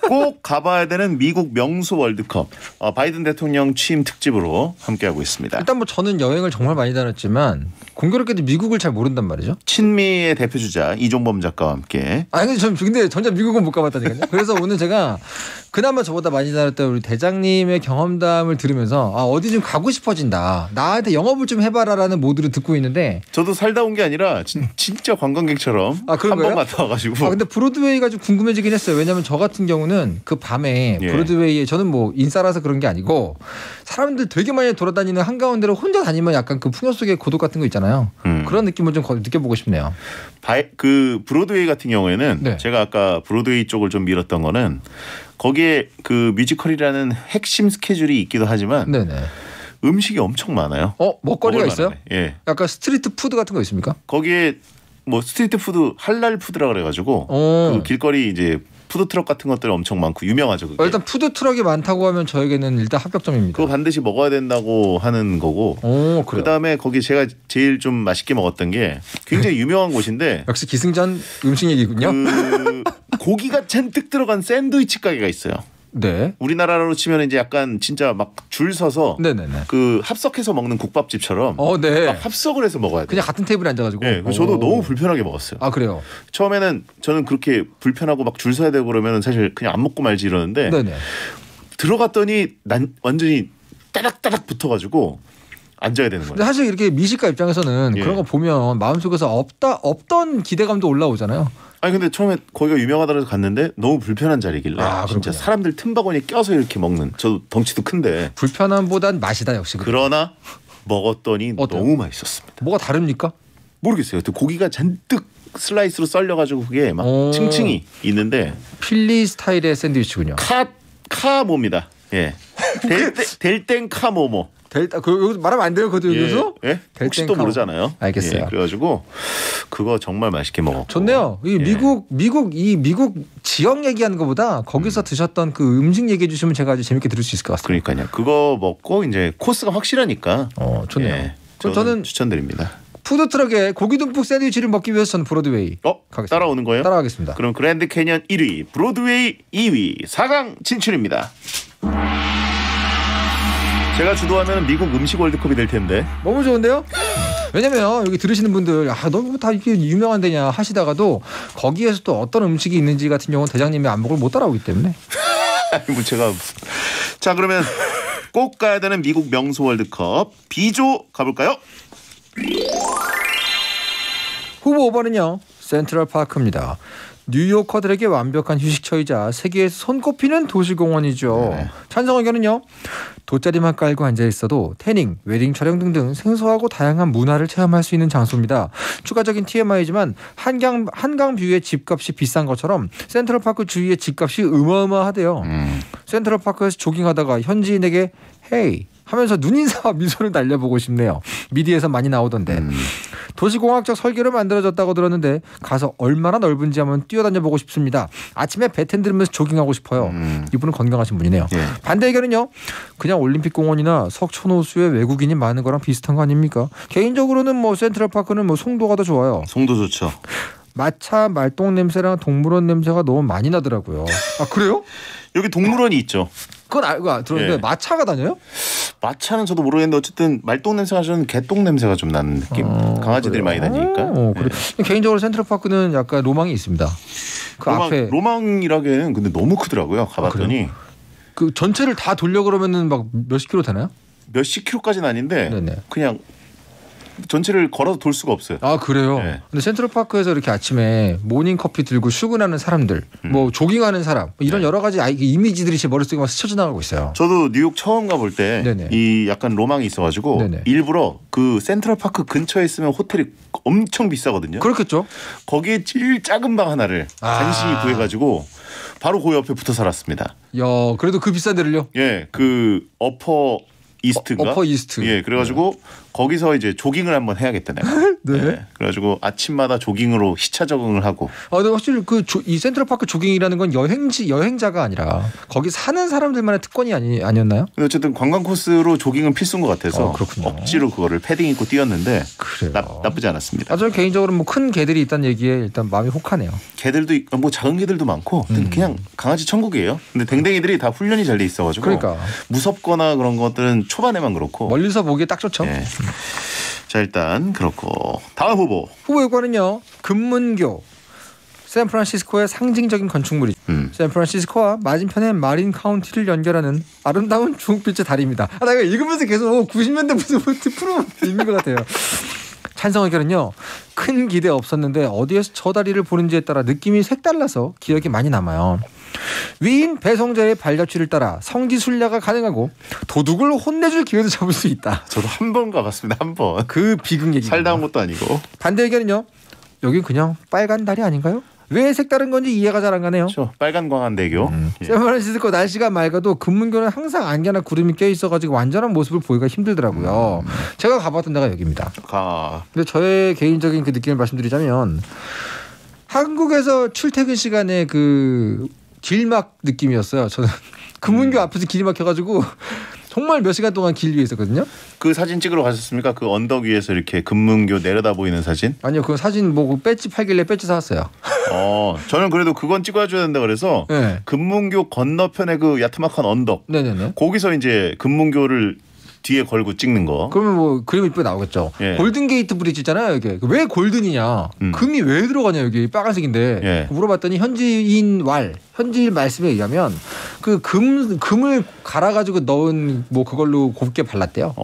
꼭 가봐야 되는 미국 명소 월드컵 바이든 대통령 취임 특집으로 함께하고 있습니다. 일단 뭐 저는 여행을 정말 많이 다녔지만 공교롭게도 미국을 잘 모른단 말이죠. 친미의 대표주자 이종범 작가와 함께 아니 근데 전혀 미국은 못 가봤다니까요. 그래서 오늘 제가 그나마 저보다 많이 다녔던 우리 대장님의 경험담을 들으면서 어디 좀 가고 싶어진다. 나한테 영업을 좀 해봐라라는 모드를 듣고 있는데 저도 살다 온 게 아니라 진짜 관광객처럼 그런 한 번 거예요? 갔다 와가지고 근데 브로드웨이가 좀 궁금해지긴 했어요. 왜냐하면 저 같은 경우는 그 밤에 예. 브로드웨이에 저는 뭐 인싸라서 그런 게 아니고 사람들 되게 많이 돌아다니는 한가운데로 혼자 다니면 약간 그 풍요 속의 고독 같은 거 있잖아요. 그런 느낌을 좀 느껴보고 싶네요. 그 브로드웨이 같은 경우에는 네. 제가 아까 브로드웨이 쪽을 좀 밀었던 거는 거기에 그 뮤지컬이라는 핵심 스케줄이 있기도 하지만 네네. 음식이 엄청 많아요. 먹거리가 먹을 있어요? 만하네. 예. 약간 스트리트 푸드 같은 거 있습니까? 거기에 뭐 스트리트 푸드 할랄 푸드라 그래가지고 그 길거리 이제 푸드 트럭 같은 것들이 엄청 많고 유명하죠. 그게. 일단 푸드 트럭이 많다고 하면 저에게는 일단 합격점입니다. 그거 반드시 먹어야 된다고 하는 거고. 그래요. 그다음에 거기 제가 제일 좀 맛있게 먹었던 게 굉장히 유명한 곳인데 역시 기승전 음식 얘기군요. 그 고기가 잔뜩 들어간 샌드위치 가게가 있어요. 네. 우리나라로 치면 이제 약간 진짜 막 줄 서서 네네네. 그 합석해서 먹는 국밥집처럼 네. 막 합석을 해서 먹어야 돼요. 그냥 같은 테이블에 앉아가지고. 네, 그래서 저도 너무 불편하게 먹었어요. 그래요. 처음에는 저는 그렇게 불편하고 막 줄 서야 되고 그러면 사실 그냥 안 먹고 말지 이러는데 네네. 들어갔더니 난 완전히 따닥따닥 붙어가지고 앉아야 되는 거예요. 근데 사실 이렇게 미식가 입장에서는 예. 그런 거 보면 마음속에서 없던 기대감도 올라오잖아요. 아니 근데 처음에 거기가 유명하다고 해서 갔는데 너무 불편한 자리길래 진짜 그렇군요. 사람들 틈바구니에 껴서 이렇게 먹는 저도 덩치도 큰데 불편함보단 맛이다 역시. 그러나 먹었더니 어때요? 너무 맛있었습니다. 뭐가 다릅니까? 모르겠어요. 또 고기가 잔뜩 슬라이스로 썰려가지고 그게 막 층층이 있는데 필리 스타일의 샌드위치군요. 카모입니다. 예. 델땡 카모모. 델타 여기서 말하면 안 돼요. 그것도 여기서? 예? 혹시 또 모르잖아요. 알겠어요. 예, 그래가지고 그거 정말 맛있게 먹었고. 좋네요. 이 미국 지역 얘기하는 것보다 거기서 드셨던 그 음식 얘기해 주시면 제가 아주 재밌게 들을 수 있을 것 같습니다. 그러니까요. 그거 먹고 이제 코스가 확실하니까. 좋네요. 예, 저는 추천드립니다. 푸드트럭에 고기 듬뿍 샌드위치를 먹기 위해서 저는 브로드웨이 가겠습니다. 따라오는 거예요? 따라가겠습니다. 그럼 그랜드 캐니언 1위, 브로드웨이 2위, 4강 진출입니다. 제가 주도하면 미국 음식 월드컵이 될 텐데. 너무 좋은데요? 왜냐면 여기 들으시는 분들 너무 다 이게 유명한 데냐 하시다가도 거기에서 또 어떤 음식이 있는지 같은 경우는 대장님의 안목을 못 따라오기 때문에. 뭐 제가 자 그러면 꼭 가야 되는 미국 명소 월드컵 B조 가볼까요? 후보 5번은요. 센트럴파크입니다. 뉴요커들에게 완벽한 휴식처이자 세계에서 손꼽히는 도시공원이죠. 네. 찬성 의견은요. 돗자리만 깔고 앉아있어도 태닝, 웨딩 촬영 등등 생소하고 다양한 문화를 체험할 수 있는 장소입니다. 추가적인 TMI지만 한강 뷰의 집값이 비싼 것처럼 센트럴파크 주위의 집값이 어마어마하대요. 센트럴파크에서 조깅하다가 현지인에게 헤이 하면서 눈인사와 미소를 날려보고 싶네요. 미디에서 많이 나오던데. 도시공학적 설계로 만들어졌다고 들었는데 가서 얼마나 넓은지 한번 뛰어다녀보고 싶습니다. 아침에 배 텐들면서 조깅하고 싶어요. 이분은 건강하신 분이네요. 예. 반대 의견은요. 그냥 올림픽공원이나 석촌호수에 외국인이 많은 거랑 비슷한 거 아닙니까? 개인적으로는 뭐 센트럴파크는 뭐 송도가 더 좋아요. 송도 좋죠. 마차 말똥 냄새랑 동물원 냄새가 너무 많이 나더라고요. 아 그래요? 여기 동물원이 있죠. 그건 알고 들었는데 예. 마차가 다녀요? 마차는 저도 모르겠는데 어쨌든 말똥 냄새가 저는 개똥 냄새가 좀 나는 느낌. 강아지들이 그래요? 많이 다니니까. 그래. 개인적으로 센트럴파크는 약간 로망이 있습니다. 그 앞에 로망이라기에는 근데 너무 크더라고요. 가봤더니 그 전체를 다 돌려 그러면은 막 몇십 킬로 되나요? 몇십 킬로까지는 아닌데 네네. 그냥 전체를 걸어서 돌 수가 없어요. 아 그래요? 네. 근데 센트럴파크에서 이렇게 아침에 모닝커피 들고 출근하는 사람들 뭐 조깅하는 사람 뭐 이런 네. 여러 가지 이미지들이 제 머릿속에 막 스쳐 지나가고 있어요. 저도 뉴욕 처음 가볼 때 네네. 이 약간 로망이 있어가지고 네네. 일부러 그 센트럴파크 근처에 있으면 호텔이 엄청 비싸거든요. 그렇겠죠? 거기에 제일 작은 방 하나를 간신히 구해가지고 바로 그 옆에 붙어 살았습니다. 야 그래도 그 비싼 데를요? 예, 그 어퍼 이스트인가? 어퍼 이스트. 예, 그래가지고 거기서 이제 조깅을 한번 해야겠다 내가. 네. 예, 그래가지고 아침마다 조깅으로 시차 적응을 하고. 근데 확실히 이 센트럴파크 조깅이라는 건 여행자가 아니라 거기 사는 사람들만의 특권이 아니었나요? 근데 어쨌든 관광 코스로 조깅은 필수인 것 같아서 그렇군요. 억지로 그거를 패딩 입고 뛰었는데 그래요. 나쁘지 않았습니다. 저는 개인적으로 뭐 큰 개들이 있다는 얘기에 일단 마음이 혹하네요. 개들도 뭐 작은 개들도 많고 그냥 강아지 천국이에요. 근데 댕댕이들이 다 훈련이 잘 돼 있어가지고 그러니까 무섭거나 그런 것들은 초반에만 그렇고. 멀리서 보기에 딱 좋죠. 예. 자 일단 그렇고 다음 후보. 후보 요건은요. 금문교. 샌프란시스코의 상징적인 건축물이죠. 샌프란시스코와 맞은편의 마린 카운티를 연결하는 아름다운 주홍빛의 다리입니다. 내가 읽으면서 계속 90년대 무슨 프로 읽는 것 같아요. 찬성 의견은요. 큰 기대 없었는데 어디에서 저 다리를 보는지에 따라 느낌이 색달라서 기억이 많이 남아요. 위인 배성재의 발자취를 따라 성지순례가 가능하고 도둑을 혼내줄 기회도 잡을 수 있다. 저도 한 번 가봤습니다. 한 번. 그 비극 얘기. 살다 온 것도 아니고. 반대 의견은요. 여긴 그냥 빨간 다리 아닌가요? 왜 색다른 건지 이해가 잘 안 가네요. 그렇죠. 빨간 광안대교. 예. 샌프란시스코 날씨가 맑아도 금문교는 항상 안개나 구름이 껴 있어가지고 완전한 모습을 보기가 힘들더라고요. 제가 가봤던 데가 여기입니다. 근데 저의 개인적인 그 느낌을 말씀드리자면 한국에서 출퇴근 시간에 그 길막 느낌이었어요. 저는 금문교 앞에서 길이 막혀가지고 정말 몇 시간 동안 길 위에 있었거든요. 그 사진 찍으러 가셨습니까? 그 언덕 위에서 이렇게 금문교 내려다 보이는 사진? 아니요. 그 사진 뭐 배지 팔길래 배지 사왔어요. 저는 그래도 그건 찍어줘야 된다 그래서 네. 금문교 건너편에 그 야트막한 언덕. 네네네. 거기서 이제 금문교를 뒤에 걸고 찍는 거. 그러면 뭐 그림 이쁘게 나오겠죠. 예. 골든게이트 브리지 있잖아요. 이게 왜 골든이냐. 금이 왜 들어가냐 여기 빨간색인데. 예. 물어봤더니 현지인 말씀에 의하면 그 금을 갈아가지고 넣은 뭐 그걸로 곱게 발랐대요.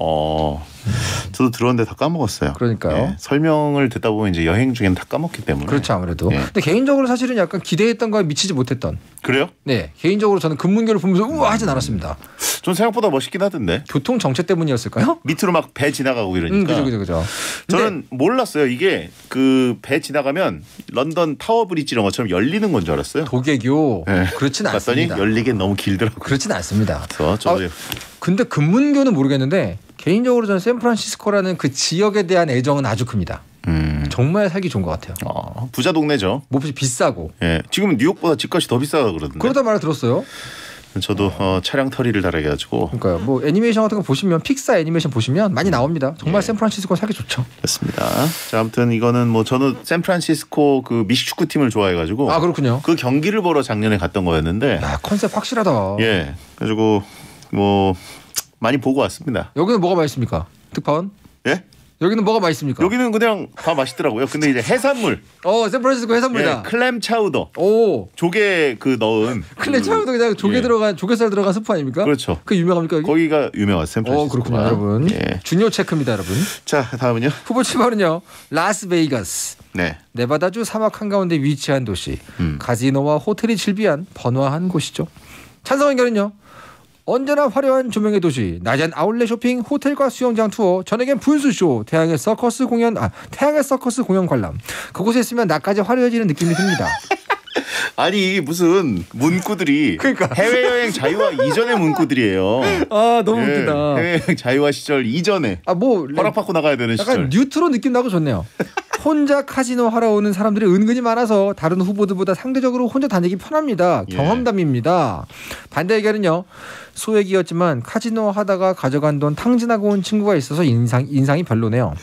저도 들었는데 다 까먹었어요. 그러니까요. 예. 설명을 듣다 보면 이제 여행 중에는 다 까먹기 때문에. 그렇죠 아무래도. 예. 근데 개인적으로 사실은 약간 기대했던 거에 미치지 못했던. 그래요? 네. 개인적으로 저는 금문교를 보면서 우와 하진 않았습니다. 전 생각보다 멋있긴 하던데. 교통 정체 때문이었을까요? 밑으로 막 배 지나가고 이러니까. 그죠. 저는 몰랐어요. 이게 그 배 지나가면 런던 타워 브리지 이런 것처럼 열리는 건 줄 알았어요. 도개교. 네. 그렇진 봤더니 않습니다. 열리긴 너무 길더라고요. 그렇진 않습니다. 그래서 저도 근데 금문교는 모르겠는데 개인적으로 저는 샌프란시스코라는 그 지역에 대한 애정은 아주 큽니다. 정말 살기 좋은 것 같아요. 부자 동네죠. 몹시 비싸고. 예, 지금은 뉴욕보다 집값이 더 비싸다 그러던데. 그렇다 말을 들었어요. 저도 차량 터리를 달아가지고. 그러니까요. 뭐 애니메이션 같은 거 보시면 픽사 애니메이션 보시면 많이 나옵니다. 정말 샌프란시스코 살기 좋죠. 그렇습니다. 자, 아무튼 이거는 뭐 저는 샌프란시스코 그 미식축구 팀을 좋아해가지고. 아 그렇군요. 그 경기를 보러 작년에 갔던 거였는데. 야 컨셉 확실하다. 예, 그래가지고 뭐 많이 보고 왔습니다. 여기는 뭐가 맛있습니까? 특파원? 예? 여기는 뭐가 맛있습니까? 여기는 그냥 다 맛있더라고요. 근데 이제 해산물. 샌프란시스코 해산물이다. 예, 클램 차우더. 오. 조개 그 넣은. 클램 차우더 그냥 조개 예. 들어간 조개살 들어간 스프 아닙니까? 그렇죠. 그 유명합니까 여기? 거기가 유명한 샌프란시스코. 그렇군요, 여러분. 예. 주니어 체크입니다, 여러분. 자, 다음은요. 후보 7번은요. 라스베이거스. 네. 네바다주 사막 한가운데 위치한 도시. 카지노와 호텔이 즐비한 번화한 곳이죠. 찬성 의견은요. 언제나 화려한 조명의 도시, 낮엔 아울렛 쇼핑, 호텔과 수영장 투어, 저녁엔 분수쇼, 태양의 서커스 공연 관람. 그곳에 있으면 낮까지 화려해지는 느낌이 듭니다. 아니 이게 무슨 문구들이 그러니까. 해외여행 자유화 이전의 문구들이에요. 아 너무 예, 웃기다. 해외여행 자유화 시절 이전에 뭐 허락받고 나가야 되는 약간 시절. 뉴트로 느낌 나고 좋네요. 혼자 카지노 하러 오는 사람들이 은근히 많아서 다른 후보들보다 상대적으로 혼자 다니기 편합니다. 예. 경험담입니다. 반대 의견은요. 소액이었지만 카지노 하다가 가져간 돈 탕진하고 온 친구가 있어서 인상이 별로네요.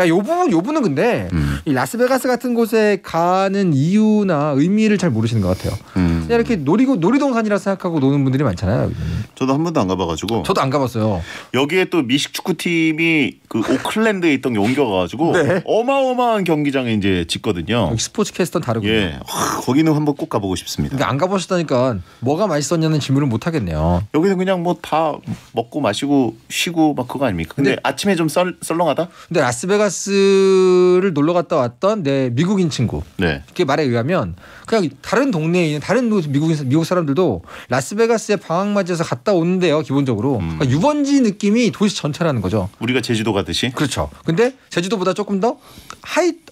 요 부분은 근데 이 라스베가스 같은 곳에 가는 이유나 의미를 잘 모르시는 것 같아요. 그냥 이렇게 놀이동산이라 생각하고 노는 분들이 많잖아요. 여기는. 저도 한 번도 안 가봐가지고. 저도 안 가봤어요. 여기에 또 미식 축구팀이 그 오클랜드에 있던 게 옮겨가가지고 네. 어마어마한 경기장에 이제 짓거든요. 여기 스포츠 캐스터는 다르군요. 예, 거기는 한번 꼭 가보고 싶습니다. 그러니까 안 가보셨다니까 뭐가 맛있었냐는 질문을 못 하겠네요. 여기는 그냥 뭐 다 먹고 마시고 쉬고 막 그거 아닙니까? 근데 아침에 좀 썰렁하다? 근데 라스베가스를 놀러 갔다 왔던 내 미국인 친구. 네. 그 말에 의하면 그냥 다른 동네에 있는 다른 미국 사람들도 라스베가스에 방학 맞이해서 갔다 오는데요. 기본적으로 그러니까 유번지 느낌이 도시 전체라는 거죠. 우리가 제주도 가듯이. 그렇죠. 근데 제주도보다 조금 더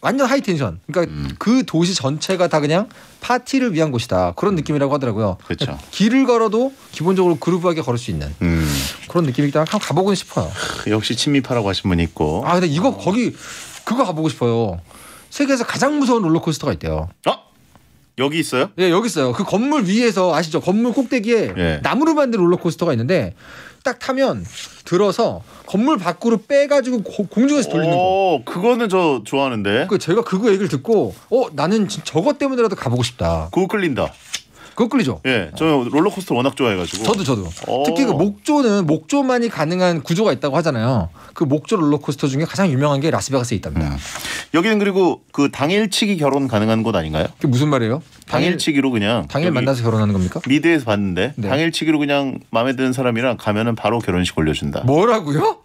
완전 하이 텐션. 그러니까 그 도시 전체가 다 그냥 파티를 위한 곳이다. 그런 느낌이라고 하더라고요. 그렇죠. 길을 걸어도 기본적으로 그루브하게 걸을 수 있는 그런 느낌이기 때문에 한번 가보고 싶어요. 역시 친밀파라고 하신 분이 있고. 아 근데 그거 가보고 싶어요. 세계에서 가장 무서운 롤러코스터가 있대요. 여기 있어요? 예, 여기 있어요. 그 건물 위에서 아시죠? 건물 꼭대기에 예. 나무로 만든 롤러코스터가 있는데 딱 타면 들어서 건물 밖으로 빼가지고 공중에서 돌리는 거. 그거는 저 좋아하는데. 제가 그거 얘기를 듣고 나는 저것 때문에라도 가보고 싶다. 그거 끌린다. 그거 끌리죠? 예, 저 롤러코스터 워낙 좋아해가지고. 저도. 특히 그 목조만이 가능한 구조가 있다고 하잖아요. 그 목조 롤러코스터 중에 가장 유명한 게 라스베가스에 있답니다. 여기는 그리고 그 당일치기 결혼 가능한 곳 아닌가요? 그게 무슨 말이에요? 당일치기로 그냥. 당일 만나서 결혼하는 겁니까? 미드에서 봤는데 네. 당일치기로 그냥 마음에 드는 사람이랑 가면은 바로 결혼식 올려준다. 뭐라고요?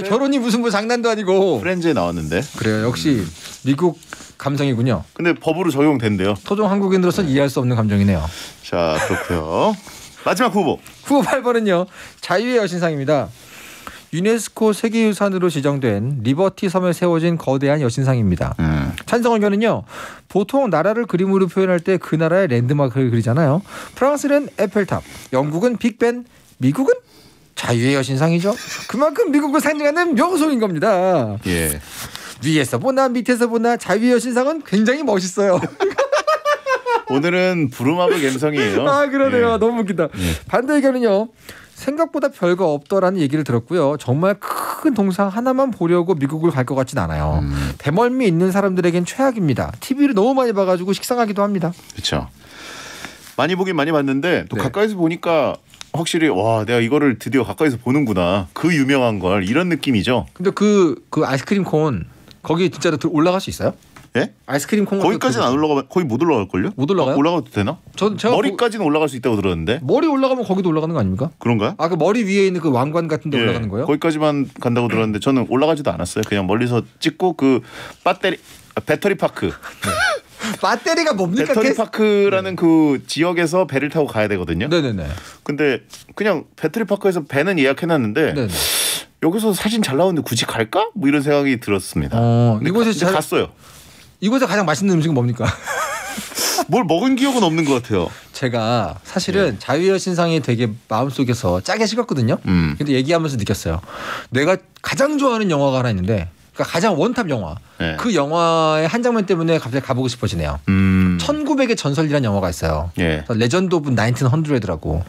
결혼이 무슨 뭐 장난도 아니고. 프렌즈에 나왔는데. 그래요. 역시 미국 감성이군요. 근데 법으로 적용된대요. 토종 한국인으로서는 이해할 수 없는 감정이네요. 자, 그렇고요. 마지막 후보. 후보 8번은요. 자유의 여신상입니다. 유네스코 세계유산으로 지정된 리버티 섬에 세워진 거대한 여신상입니다. 찬성 의견은요. 보통 나라를 그림으로 표현할 때 그 나라의 랜드마크를 그리잖아요. 프랑스는 에펠탑, 영국은 빅벤, 미국은 자유의 여신상이죠. 그만큼 미국을 상징하는 명소인 겁니다. 예. 위에서 보나 밑에서 보나 자유의 여신상은 굉장히 멋있어요. 오늘은 부루마블 감성이에요. 그러네요. 예. 너무 웃긴다. 반대 의견은요. 생각보다 별거 없더라는 얘기를 들었고요. 정말 큰 동상 하나만 보려고 미국을 갈 것 같진 않아요. 대멀미 있는 사람들에겐 최악입니다. TV를 너무 많이 봐가지고 식상하기도 합니다. 그렇죠. 많이 보긴 많이 봤는데 또 네. 가까이서 보니까 확실히 와 내가 이거를 드디어 가까이서 보는구나. 그 유명한 걸 이런 느낌이죠. 근데 그 아이스크림 콘 거기 진짜로 올라갈 수 있어요? 예? 아이스크림 콘 거기까지는 안 올라가. 거의 못 올라갈 걸요? 못 올라가요? 올라가도 되나? 제가 머리까지는 올라갈 수 있다고 들었는데. 머리 올라가면 거기도 올라가는 거 아닙니까? 그런가요? 그 머리 위에 있는 그 왕관 같은 데 예, 올라가는 거예요? 거기까지만 간다고 들었는데 저는 올라가지도 않았어요. 그냥 멀리서 찍고 그 배터리 파크. 배터리가 뭡니까? 배터리 파크라는 그 지역에서 배를 타고 가야 되거든요. 네네네. 근데 그냥 배터리 파크에서 배는 예약해놨는데 네네. 여기서 사진 잘 나오는데 굳이 갈까? 뭐 이런 생각이 들었습니다. 근데 이곳에 갔어요. 이곳에 가장 맛있는 음식은 뭡니까? 뭘 먹은 기억은 없는 것 같아요. 제가 사실은 자유의 여신상이 되게 마음속에서 짜게 식었거든요. 근데 얘기하면서 느꼈어요. 내가 가장 좋아하는 영화가 하나 있는데 그러니까 가장 원탑 영화. 네. 그 영화의 한 장면 때문에 갑자기 가보고 싶어지네요. 1900의 전설이라는 영화가 있어요. 예. 레전드 오브 1900라고.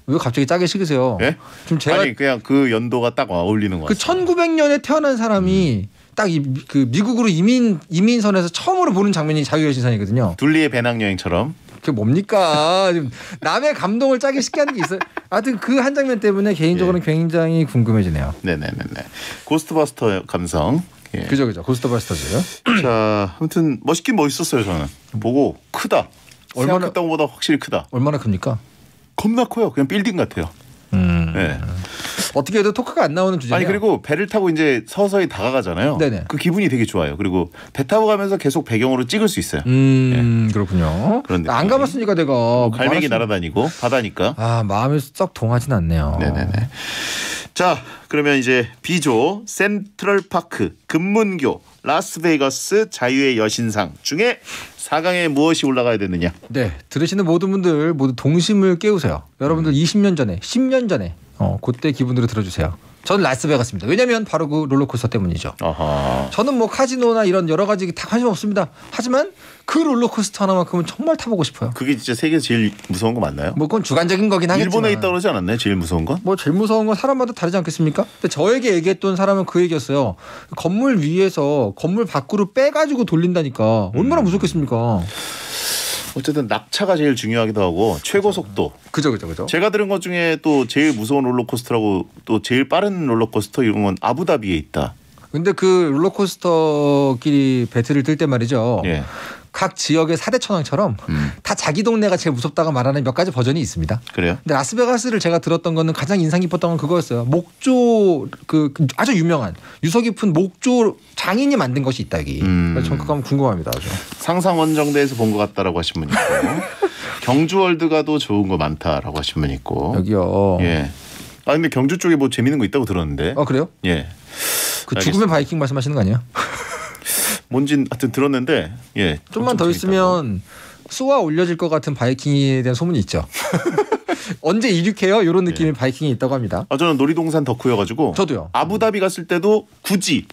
왜 갑자기 짜게 식으세요? 예? 좀 제가 아니 그냥 그 연도가 딱 어울리는 것 그 같아요. 1900년에 태어난 사람이 딱 그 미국으로 이민선에서 처음으로 보는 장면이 자유의 여신상이거든요. 둘리의 배낭여행처럼. 그게 뭡니까? 지금 남의 감동을 짜게 쉽게 하는 게 있어요. 하여튼 그 한 장면 때문에 개인적으로는 굉장히 궁금해지네요. 네네네네. 고스트버스터 감성. 예. 그죠. 고스트버스터즈. 자, 아무튼 멋있긴 멋있었어요 저는. 보고 크다. 얼마나- 생각했던 것보다 확실히 크다. 얼마나 큽니까? 겁나 커요. 그냥 빌딩 같아요. 네. 어떻게 해도 토크가 안 나오는 주제예요. 아니 그리고 배를 타고 이제 서서히 다가가잖아요. 네네. 그 기분이 되게 좋아요. 그리고 배 타고 가면서 계속 배경으로 찍을 수 있어요. 그렇군요. 그런 느낌이. 안 가봤으니까 내가 갈매기 날아다니고 바다니까. 아 마음이 썩 동하진 않네요. 네네네. 자, 그러면 이제 B조 센트럴파크, 금문교, 라스베이거스, 자유의 여신상 중에 4강에 무엇이 올라가야 되느냐? 네, 들으시는 모든 분들 모두 동심을 깨우세요. 여러분들 20년 전에, 10년 전에 그때 기분으로 들어주세요. 저는 라스베가스입니다. 왜냐하면 바로 그 롤러코스터 때문이죠. 아하. 저는 뭐 카지노나 이런 여러 가지 다 관심 없습니다. 하지만 그 롤러코스터 하나만큼은 정말 타보고 싶어요. 그게 진짜 세계에서 제일 무서운 거 맞나요? 뭐 그건 주관적인 거긴 하겠지만. 일본에 있다고 그러지 않았나요? 제일 무서운 건? 뭐 제일 무서운 건 사람마다 다르지 않겠습니까? 근데 저에게 얘기했던 사람은 그 얘기였어요. 건물 위에서 건물 밖으로 빼가지고 돌린다니까 얼마나 무섭겠습니까? 어쨌든 낙차가 제일 중요하기도 하고 최고 속도. 그죠. 제가 들은 것 중에 또 제일 무서운 롤러코스터라고 또 제일 빠른 롤러코스터 이런 건 아부다비에 있다. 근데 그 롤러코스터끼리 배틀을 뜰 때 말이죠. 예. 각 지역의 사대천왕처럼 다 자기 동네가 제일 무섭다고 말하는 몇 가지 버전이 있습니다. 그래요? 근데 라스베가스를 제가 들었던 거는 가장 인상 깊었던 건 그거였어요. 목조 그 아주 유명한 유서 깊은 목조 장인이 만든 것이 있다 여기. 그래서 전 그거 한번 궁금합니다. 아주. 상상 원정대에서 본 것 같다라고 하신 분 있고 경주월드 가도 좋은 거 많다라고 하신 분 있고. 여기요. 예. 아 근데 경주 쪽에 뭐 재밌는 거 있다고 들었는데. 그래요? 예. 그 죽음의 바이킹 말씀하시는 거 아니에요? 뭔진 하여튼 들었는데 예. 좀만 더 있으면 쏘아 올려질 것 같은 바이킹에 대한 소문이 있죠. 언제 이륙해요? 이런 느낌의 바이킹이 있다고 합니다. 아 저는 놀이동산 덕후여가지고 저도요. 아부다비 갔을 때도 굳이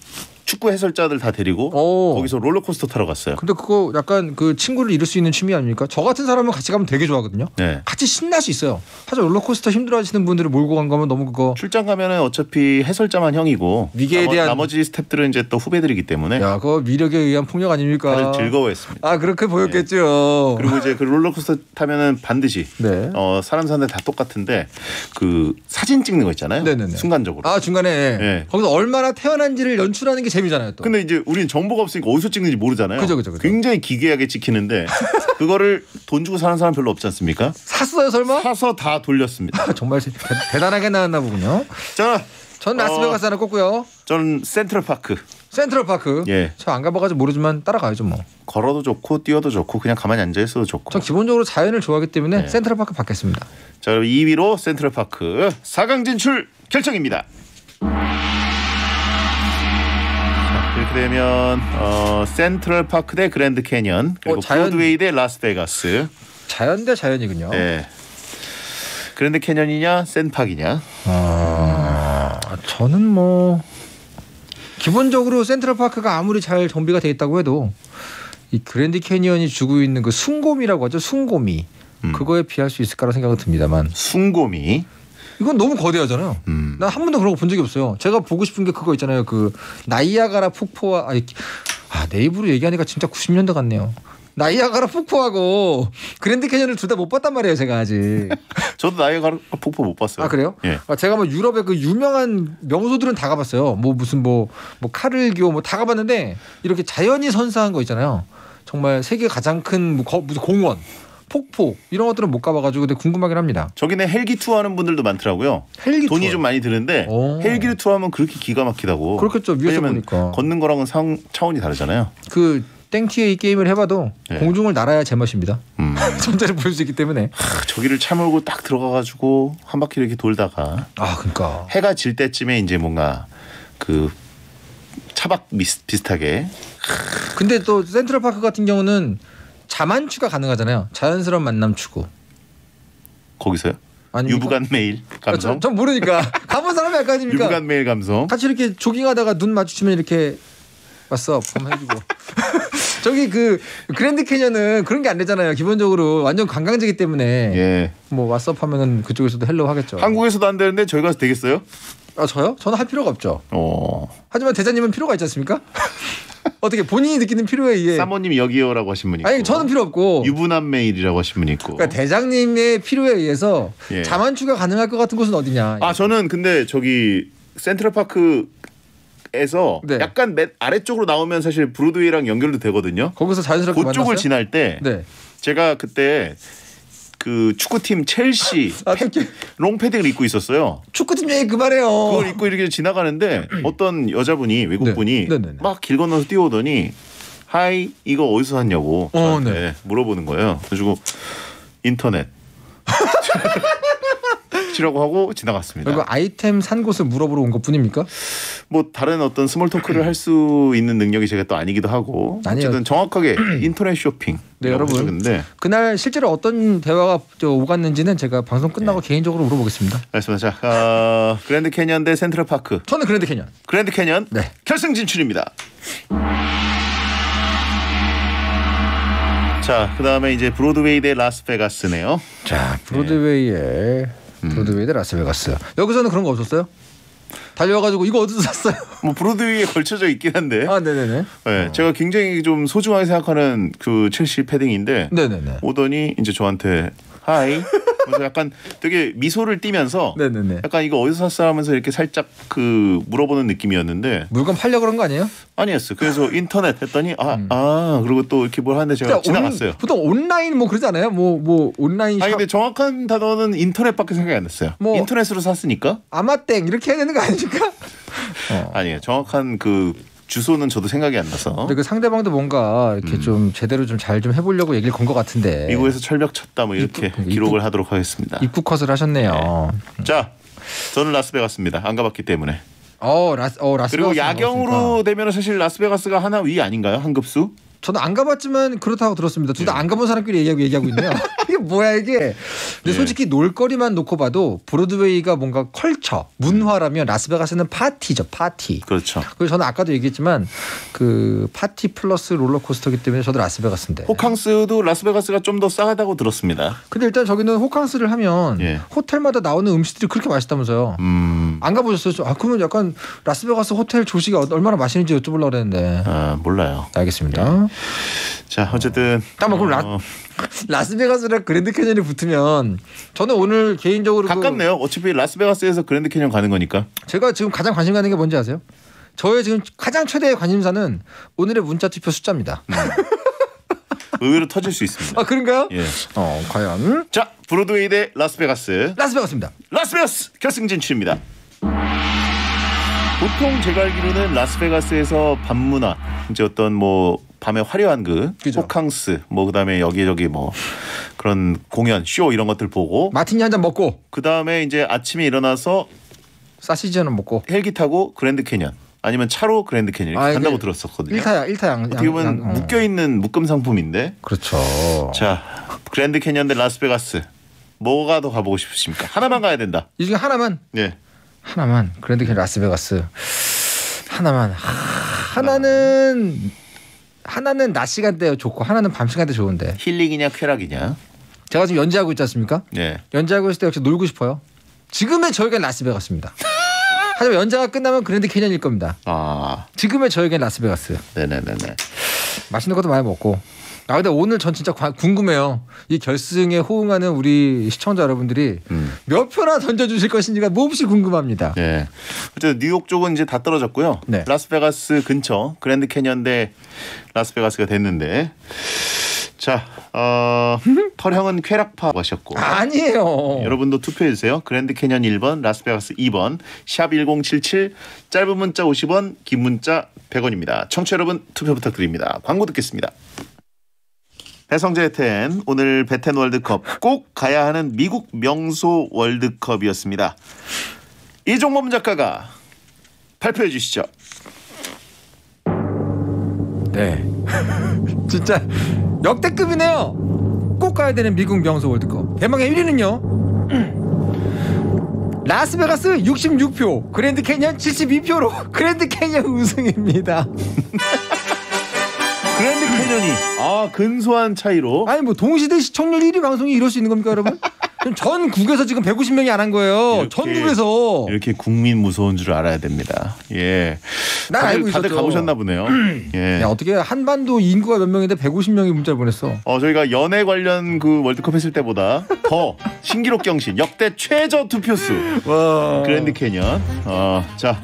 축구 해설자들 다 데리고 오. 거기서 롤러코스터 타러 갔어요. 근데 그거 약간 그 친구를 잃을 수 있는 취미 아닙니까? 저 같은 사람은 같이 가면 되게 좋아하거든요. 네. 같이 신날 수 있어요. 하지만 롤러코스터 힘들어하시는 분들을 몰고 간 거면 너무 그거. 출장 가면은 어차피 해설자만 형이고 위계에 대한 나머지 스태프들은 이제 또 후배들이기 때문에 야, 그거 위력에 의한 폭력 아닙니까? 다들 즐거워했습니다. 아, 그렇게 보였겠죠. 그리고 이제 그 롤러코스터 타면은 반드시 네. 사람 사는데 다 똑같은데 그 사진 찍는 거 있잖아요. 네네네. 순간적으로. 아, 중간에 네. 거기서 얼마나 태어난지를 연출하는 게 재미잖아요, 또. 근데 이제 우린 정보가 없으니까 어디서 찍는지 모르잖아요. 그죠. 굉장히 기괴하게 찍히는데 그거를 돈 주고 사는 사람 별로 없지 않습니까? 샀어요, 설마? 사서 다 돌렸습니다. 정말 대단하게 나왔나 보군요. 자, 전 라스베가스 하나 꼽고요. 저는 센트럴파크. 센트럴파크. 예. 저 안 가봐가지고 모르지만 따라가야죠, 뭐. 걸어도 좋고 뛰어도 좋고 그냥 가만히 앉아 있어도 좋고. 전 기본적으로 자연을 좋아하기 때문에 네. 센트럴파크 받겠습니다. 자, 2위로 센트럴파크 4강 진출 결정입니다. 자, 이렇게 되면 센트럴파크 대 그랜드 캐년 그리고 브로드웨이 대 라스베가스. 자연 대 자연이군요. 네. 그랜드 캐년이냐 센파크냐? 저는 뭐 기본적으로 센트럴파크가 아무리 잘 정비가 돼 있다고 해도 이 그랜드 캐니언이 주고 있는 그 숭고미라고 하죠. 숭고미. 그거에 비할 수 있을까라는 생각은 듭니다만. 숭고미. 이건 너무 거대하잖아요. 난 한 번도 그런 거 본 적이 없어요. 제가 보고 싶은 게 그거 있잖아요. 그 나이아가라 폭포와 내 입으로 얘기하니까 진짜 90년대 같네요. 나이아가라 폭포하고 그랜드 캐니언을 둘 다 못 봤단 말이에요. 제가 아직. 저도 나이아가라 폭포 못 봤어요. 아 그래요? 예. 제가 뭐 유럽의 그 유명한 명소들은 다 가봤어요. 뭐 무슨 뭐 카를기오 뭐 다 가봤는데 이렇게 자연이 선사한 거 있잖아요. 정말 세계 가장 큰 무슨 공원, 폭포 이런 것들은 못 가봐가지고 근데 궁금하긴 합니다. 저기는 헬기 투어하는 분들도 많더라고요. 헬기 돈이 투어. 좀 많이 드는데 헬기를 투어하면 그렇게 기가 막히다고. 그렇겠죠. 위에서 왜냐면 보니까. 걷는 거랑은 차원이 다르잖아요. 그 땡티에 이 게임을 해봐도 네. 공중을 날아야 제맛입니다. 존재를 보여줄 수 있기 때문에. 저기를 차 몰고 딱 들어가가지고 한 바퀴 이렇게 돌다가 그러니까. 해가 질 때쯤에 이제 뭔가 그 차박 비슷하게. 근데 또 센트럴파크 같은 경우는 자만추가 가능하잖아요. 자연스러운 만남 추구. 거기서요? 아닙니까? 유부간 메일 감성? 전 모르니까 가본 사람이 아까 아닙니까? 유부간 메일 감성. 같이 이렇게 조깅하다가 눈 마주치면 이렇게 왔어 한번 해주고. 저기 그 그랜드 캐년은 그런 게 안 되잖아요. 기본적으로 완전 관광지기 때문에 예. 뭐 왓썹 하면은 그쪽에서도 헬로 하겠죠. 한국에서도 안 되는데 저희 가서 되겠어요? 아 저요? 저는 할 필요가 없죠. 하지만 대장님은 필요가 있지 않습니까? 어떻게 본인이 느끼는 필요에 의해. 사모님 여기요라고 하신 분이 있고. 아니 저는 필요 없고. 유부남 메일이라고 하신 분이 있고. 그러니까 대장님의 필요에 의해서 예. 자만추가 가능할 것 같은 곳은 어디냐. 아 저는 근데 저기 센트럴파크에서 네. 약간 맨 아래쪽으로 나오면 사실 브로드웨이랑 연결도 되거든요. 거기서 자연스럽게 그쪽을 만났어요? 지날 때 네. 제가 그때 그 축구팀 첼시 롱패딩을 입고 있었어요. 축구팀 얘기 그만해요. 그걸 입고 이렇게 지나가는데 어떤 여자분이 외국분이 네. 네네네. 막 길 건너서 뛰어오더니 하이 이거 어디서 샀냐고 저한테 네. 물어보는 거예요. 그래가지고 인터넷 치라고 하고 지나갔습니다. 그리고 아이템 산 곳을 물어보러 온 것뿐입니까? 뭐 다른 어떤 스몰 토크를 할 수 있는 능력이 제가 또 아니기도 하고 아니요. 어쨌든 정확하게 인터넷 쇼핑 네, 여러분. 근데 그날 실제로 어떤 대화가 오갔는지는 제가 방송 끝나고 개인적으로 물어보겠습니다. 알겠습니다. 자 그랜드 캐년 대 센트럴 파크. 저는 그랜드 캐년. 그랜드 캐년 네. 결승 진출입니다. 자 그다음에 이제 브로드웨이 대 라스베가스네요. 자 브로드웨이에 브로드웨이 대 라스베가스. 여기서는 그런 거 없었어요? 달려와가지고 이거 어디서 샀어요? 뭐 브로드웨이에 걸쳐져 있긴 한데. 아 네네네. 네, 제가 굉장히 좀 소중하게 생각하는 그 첼시 패딩인데 네네네. 오더니 이제 저한테 하이. 그래서 약간 되게 미소를 띠면서 네네네. 약간 이거 어디서 샀어 하면서 이렇게 살짝 그 물어보는 느낌이었는데 물건 팔려 그런 거 아니에요? 아니었어. 그래서 인터넷 했더니 그리고 또 이렇게 뭘 하는데 제가 지나갔어요. 보통 온라인 뭐 그러지 않아요? 뭐 온라인 샵. 아니 근데 정확한 단어는 인터넷밖에 생각이 안 났어요. 뭐 인터넷으로 샀으니까? 아마땡 이렇게 해야 되는 거 아닙니까? 아니에요. 정확한 그 주소는 저도 생각이 안 나서. 근데 그 상대방도 뭔가 이렇게 좀 제대로 좀 잘 좀 해보려고 얘기를 건 것 같은데. 미국에서 철벽 쳤다 뭐 이렇게 기록을 하도록 하겠습니다. 입국 컷을 하셨네요. 네. 자, 저는 라스베가스입니다. 안 가봤기 때문에. 라스베가스. 그리고 야경으로 되면 사실 라스베가스가 하나 위 아닌가요? 한 급수? 저는 안 가봤지만 그렇다고 들었습니다. 둘 다 안 가본 사람끼리 얘기하고 있네요. 이게 뭐야 이게. 근데 솔직히 놀거리만 놓고 봐도 브로드웨이가 뭔가 컬처, 문화라면 라스베가스는 파티죠. 파티. 그렇죠. 그리고 저는 아까도 얘기했지만 그 파티 플러스 롤러코스터이기 때문에 저도 라스베가스인데. 호캉스도 라스베가스가 좀 더 싸다고 들었습니다. 근데 일단 저기는 호캉스를 하면 호텔마다 나오는 음식들이 그렇게 맛있다면서요. 안 가보셨어요? 그러면 약간 라스베가스 호텔 조식이 얼마나 맛있는지 여쭤보려고 그랬는데. 몰라요. 알겠습니다. 자 어쨌든 그럼 라스베가스랑 그랜드 캐년이 붙으면 저는 오늘 개인적으로 가깝네요. 어차피 라스베가스에서 그랜드 캐년 가는 거니까. 제가 지금 가장 관심 가는 게 뭔지 아세요? 저의 지금 가장 최대의 관심사는 오늘의 문자 투표 숫자입니다. 의외로 터질 수 있습니다. 아 그런가요? 예. 과연 자 브로드웨이 대 라스베가스. 라스베가스입니다. 라스베가스 결승 진출입니다. 보통 제가 알기로는 라스베가스에서 밤문화 이제 어떤 뭐 밤에 화려한 그죠. 호캉스 뭐 그다음에 여기저기 뭐 그런 공연 쇼 이런 것들 보고 마티니 한 잔 먹고 그다음에 이제 아침에 일어나서 사시지 하나 먹고 헬기 타고 그랜드 캐년 아니면 차로 그랜드 캐년 이렇게 간다고 들었었거든요. 1타 어떻게 보면 묶여있는 묶음 상품인데. 그렇죠. 자 그랜드 캐년 대 라스베가스 뭐가 더 가보고 싶으십니까? 하나만 가야 된다. 이 중에 하나만. 네. 하나만. 그랜드 캐년 라스베가스 하나만. 하나는 낮 시간대 좋고 하나는 밤 시간대 좋은데. 힐링이냐 쾌락이냐. 제가 지금 연재하고 있지 않습니까? 네. 연재하고 있을 때 역시 놀고 싶어요. 지금의 저에겐 라스베가스입니다. 하지만 연재가 끝나면 그랜드 캐년일 겁니다. 지금의 저에겐 라스베가스. 네네네네. 맛있는 것도 많이 먹고. 근데 오늘 전 진짜 궁금해요. 이 결승에 호응하는 우리 시청자 여러분들이 몇 표나 던져주실 것인지가 몹시 궁금합니다. 네. 어쨌든 뉴욕 쪽은 이제 다 떨어졌고요. 네. 라스베가스 근처 그랜드 캐년 대 라스베가스가 됐는데 자 털형은 쾌락파고 하셨고 아니에요. 여러분도 투표해주세요. 그랜드 캐년 1번 라스베가스 2번 샵 1077 짧은 문자 50원 긴 문자 100원입니다. 청취자 여러분 투표 부탁드립니다. 광고 듣겠습니다. 배성재의 텐 오늘 배텐 월드컵 꼭 가야 하는 미국 명소 월드컵이었습니다. 이종범 작가가 발표해 주시죠. 네. 진짜 역대급이네요. 꼭 가야 되는 미국 명소 월드컵. 대망의 1위는요. 라스베가스 66표, 그랜드 캐니언 72표로 그랜드 캐니언 우승입니다. 그랜드 캐년이 근소한 차이로. 아니 뭐 동시대 시청률 1위 방송이 이럴 수 있는 겁니까 여러분? 전국에서 지금 150명이 안 한 거예요. 전국에서. 이렇게 국민 무서운 줄 알아야 됩니다. 예. 난 알고 있었죠. 다들 가보셨나 보네요. 예. 야, 어떻게 한반도 인구가 몇 명인데 150명이 문자를 보냈어. 저희가 연애 관련 그 월드컵 했을 때보다 더 신기록 경신 역대 최저 투표수. 와. 그랜드 캐년. 자,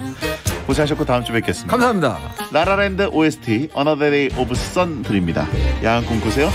고생하셨고 다음 주에 뵙겠습니다. 감사합니다. 라라랜드 OST Another Day of Sun 드립니다. 야한 꿈 꾸세요.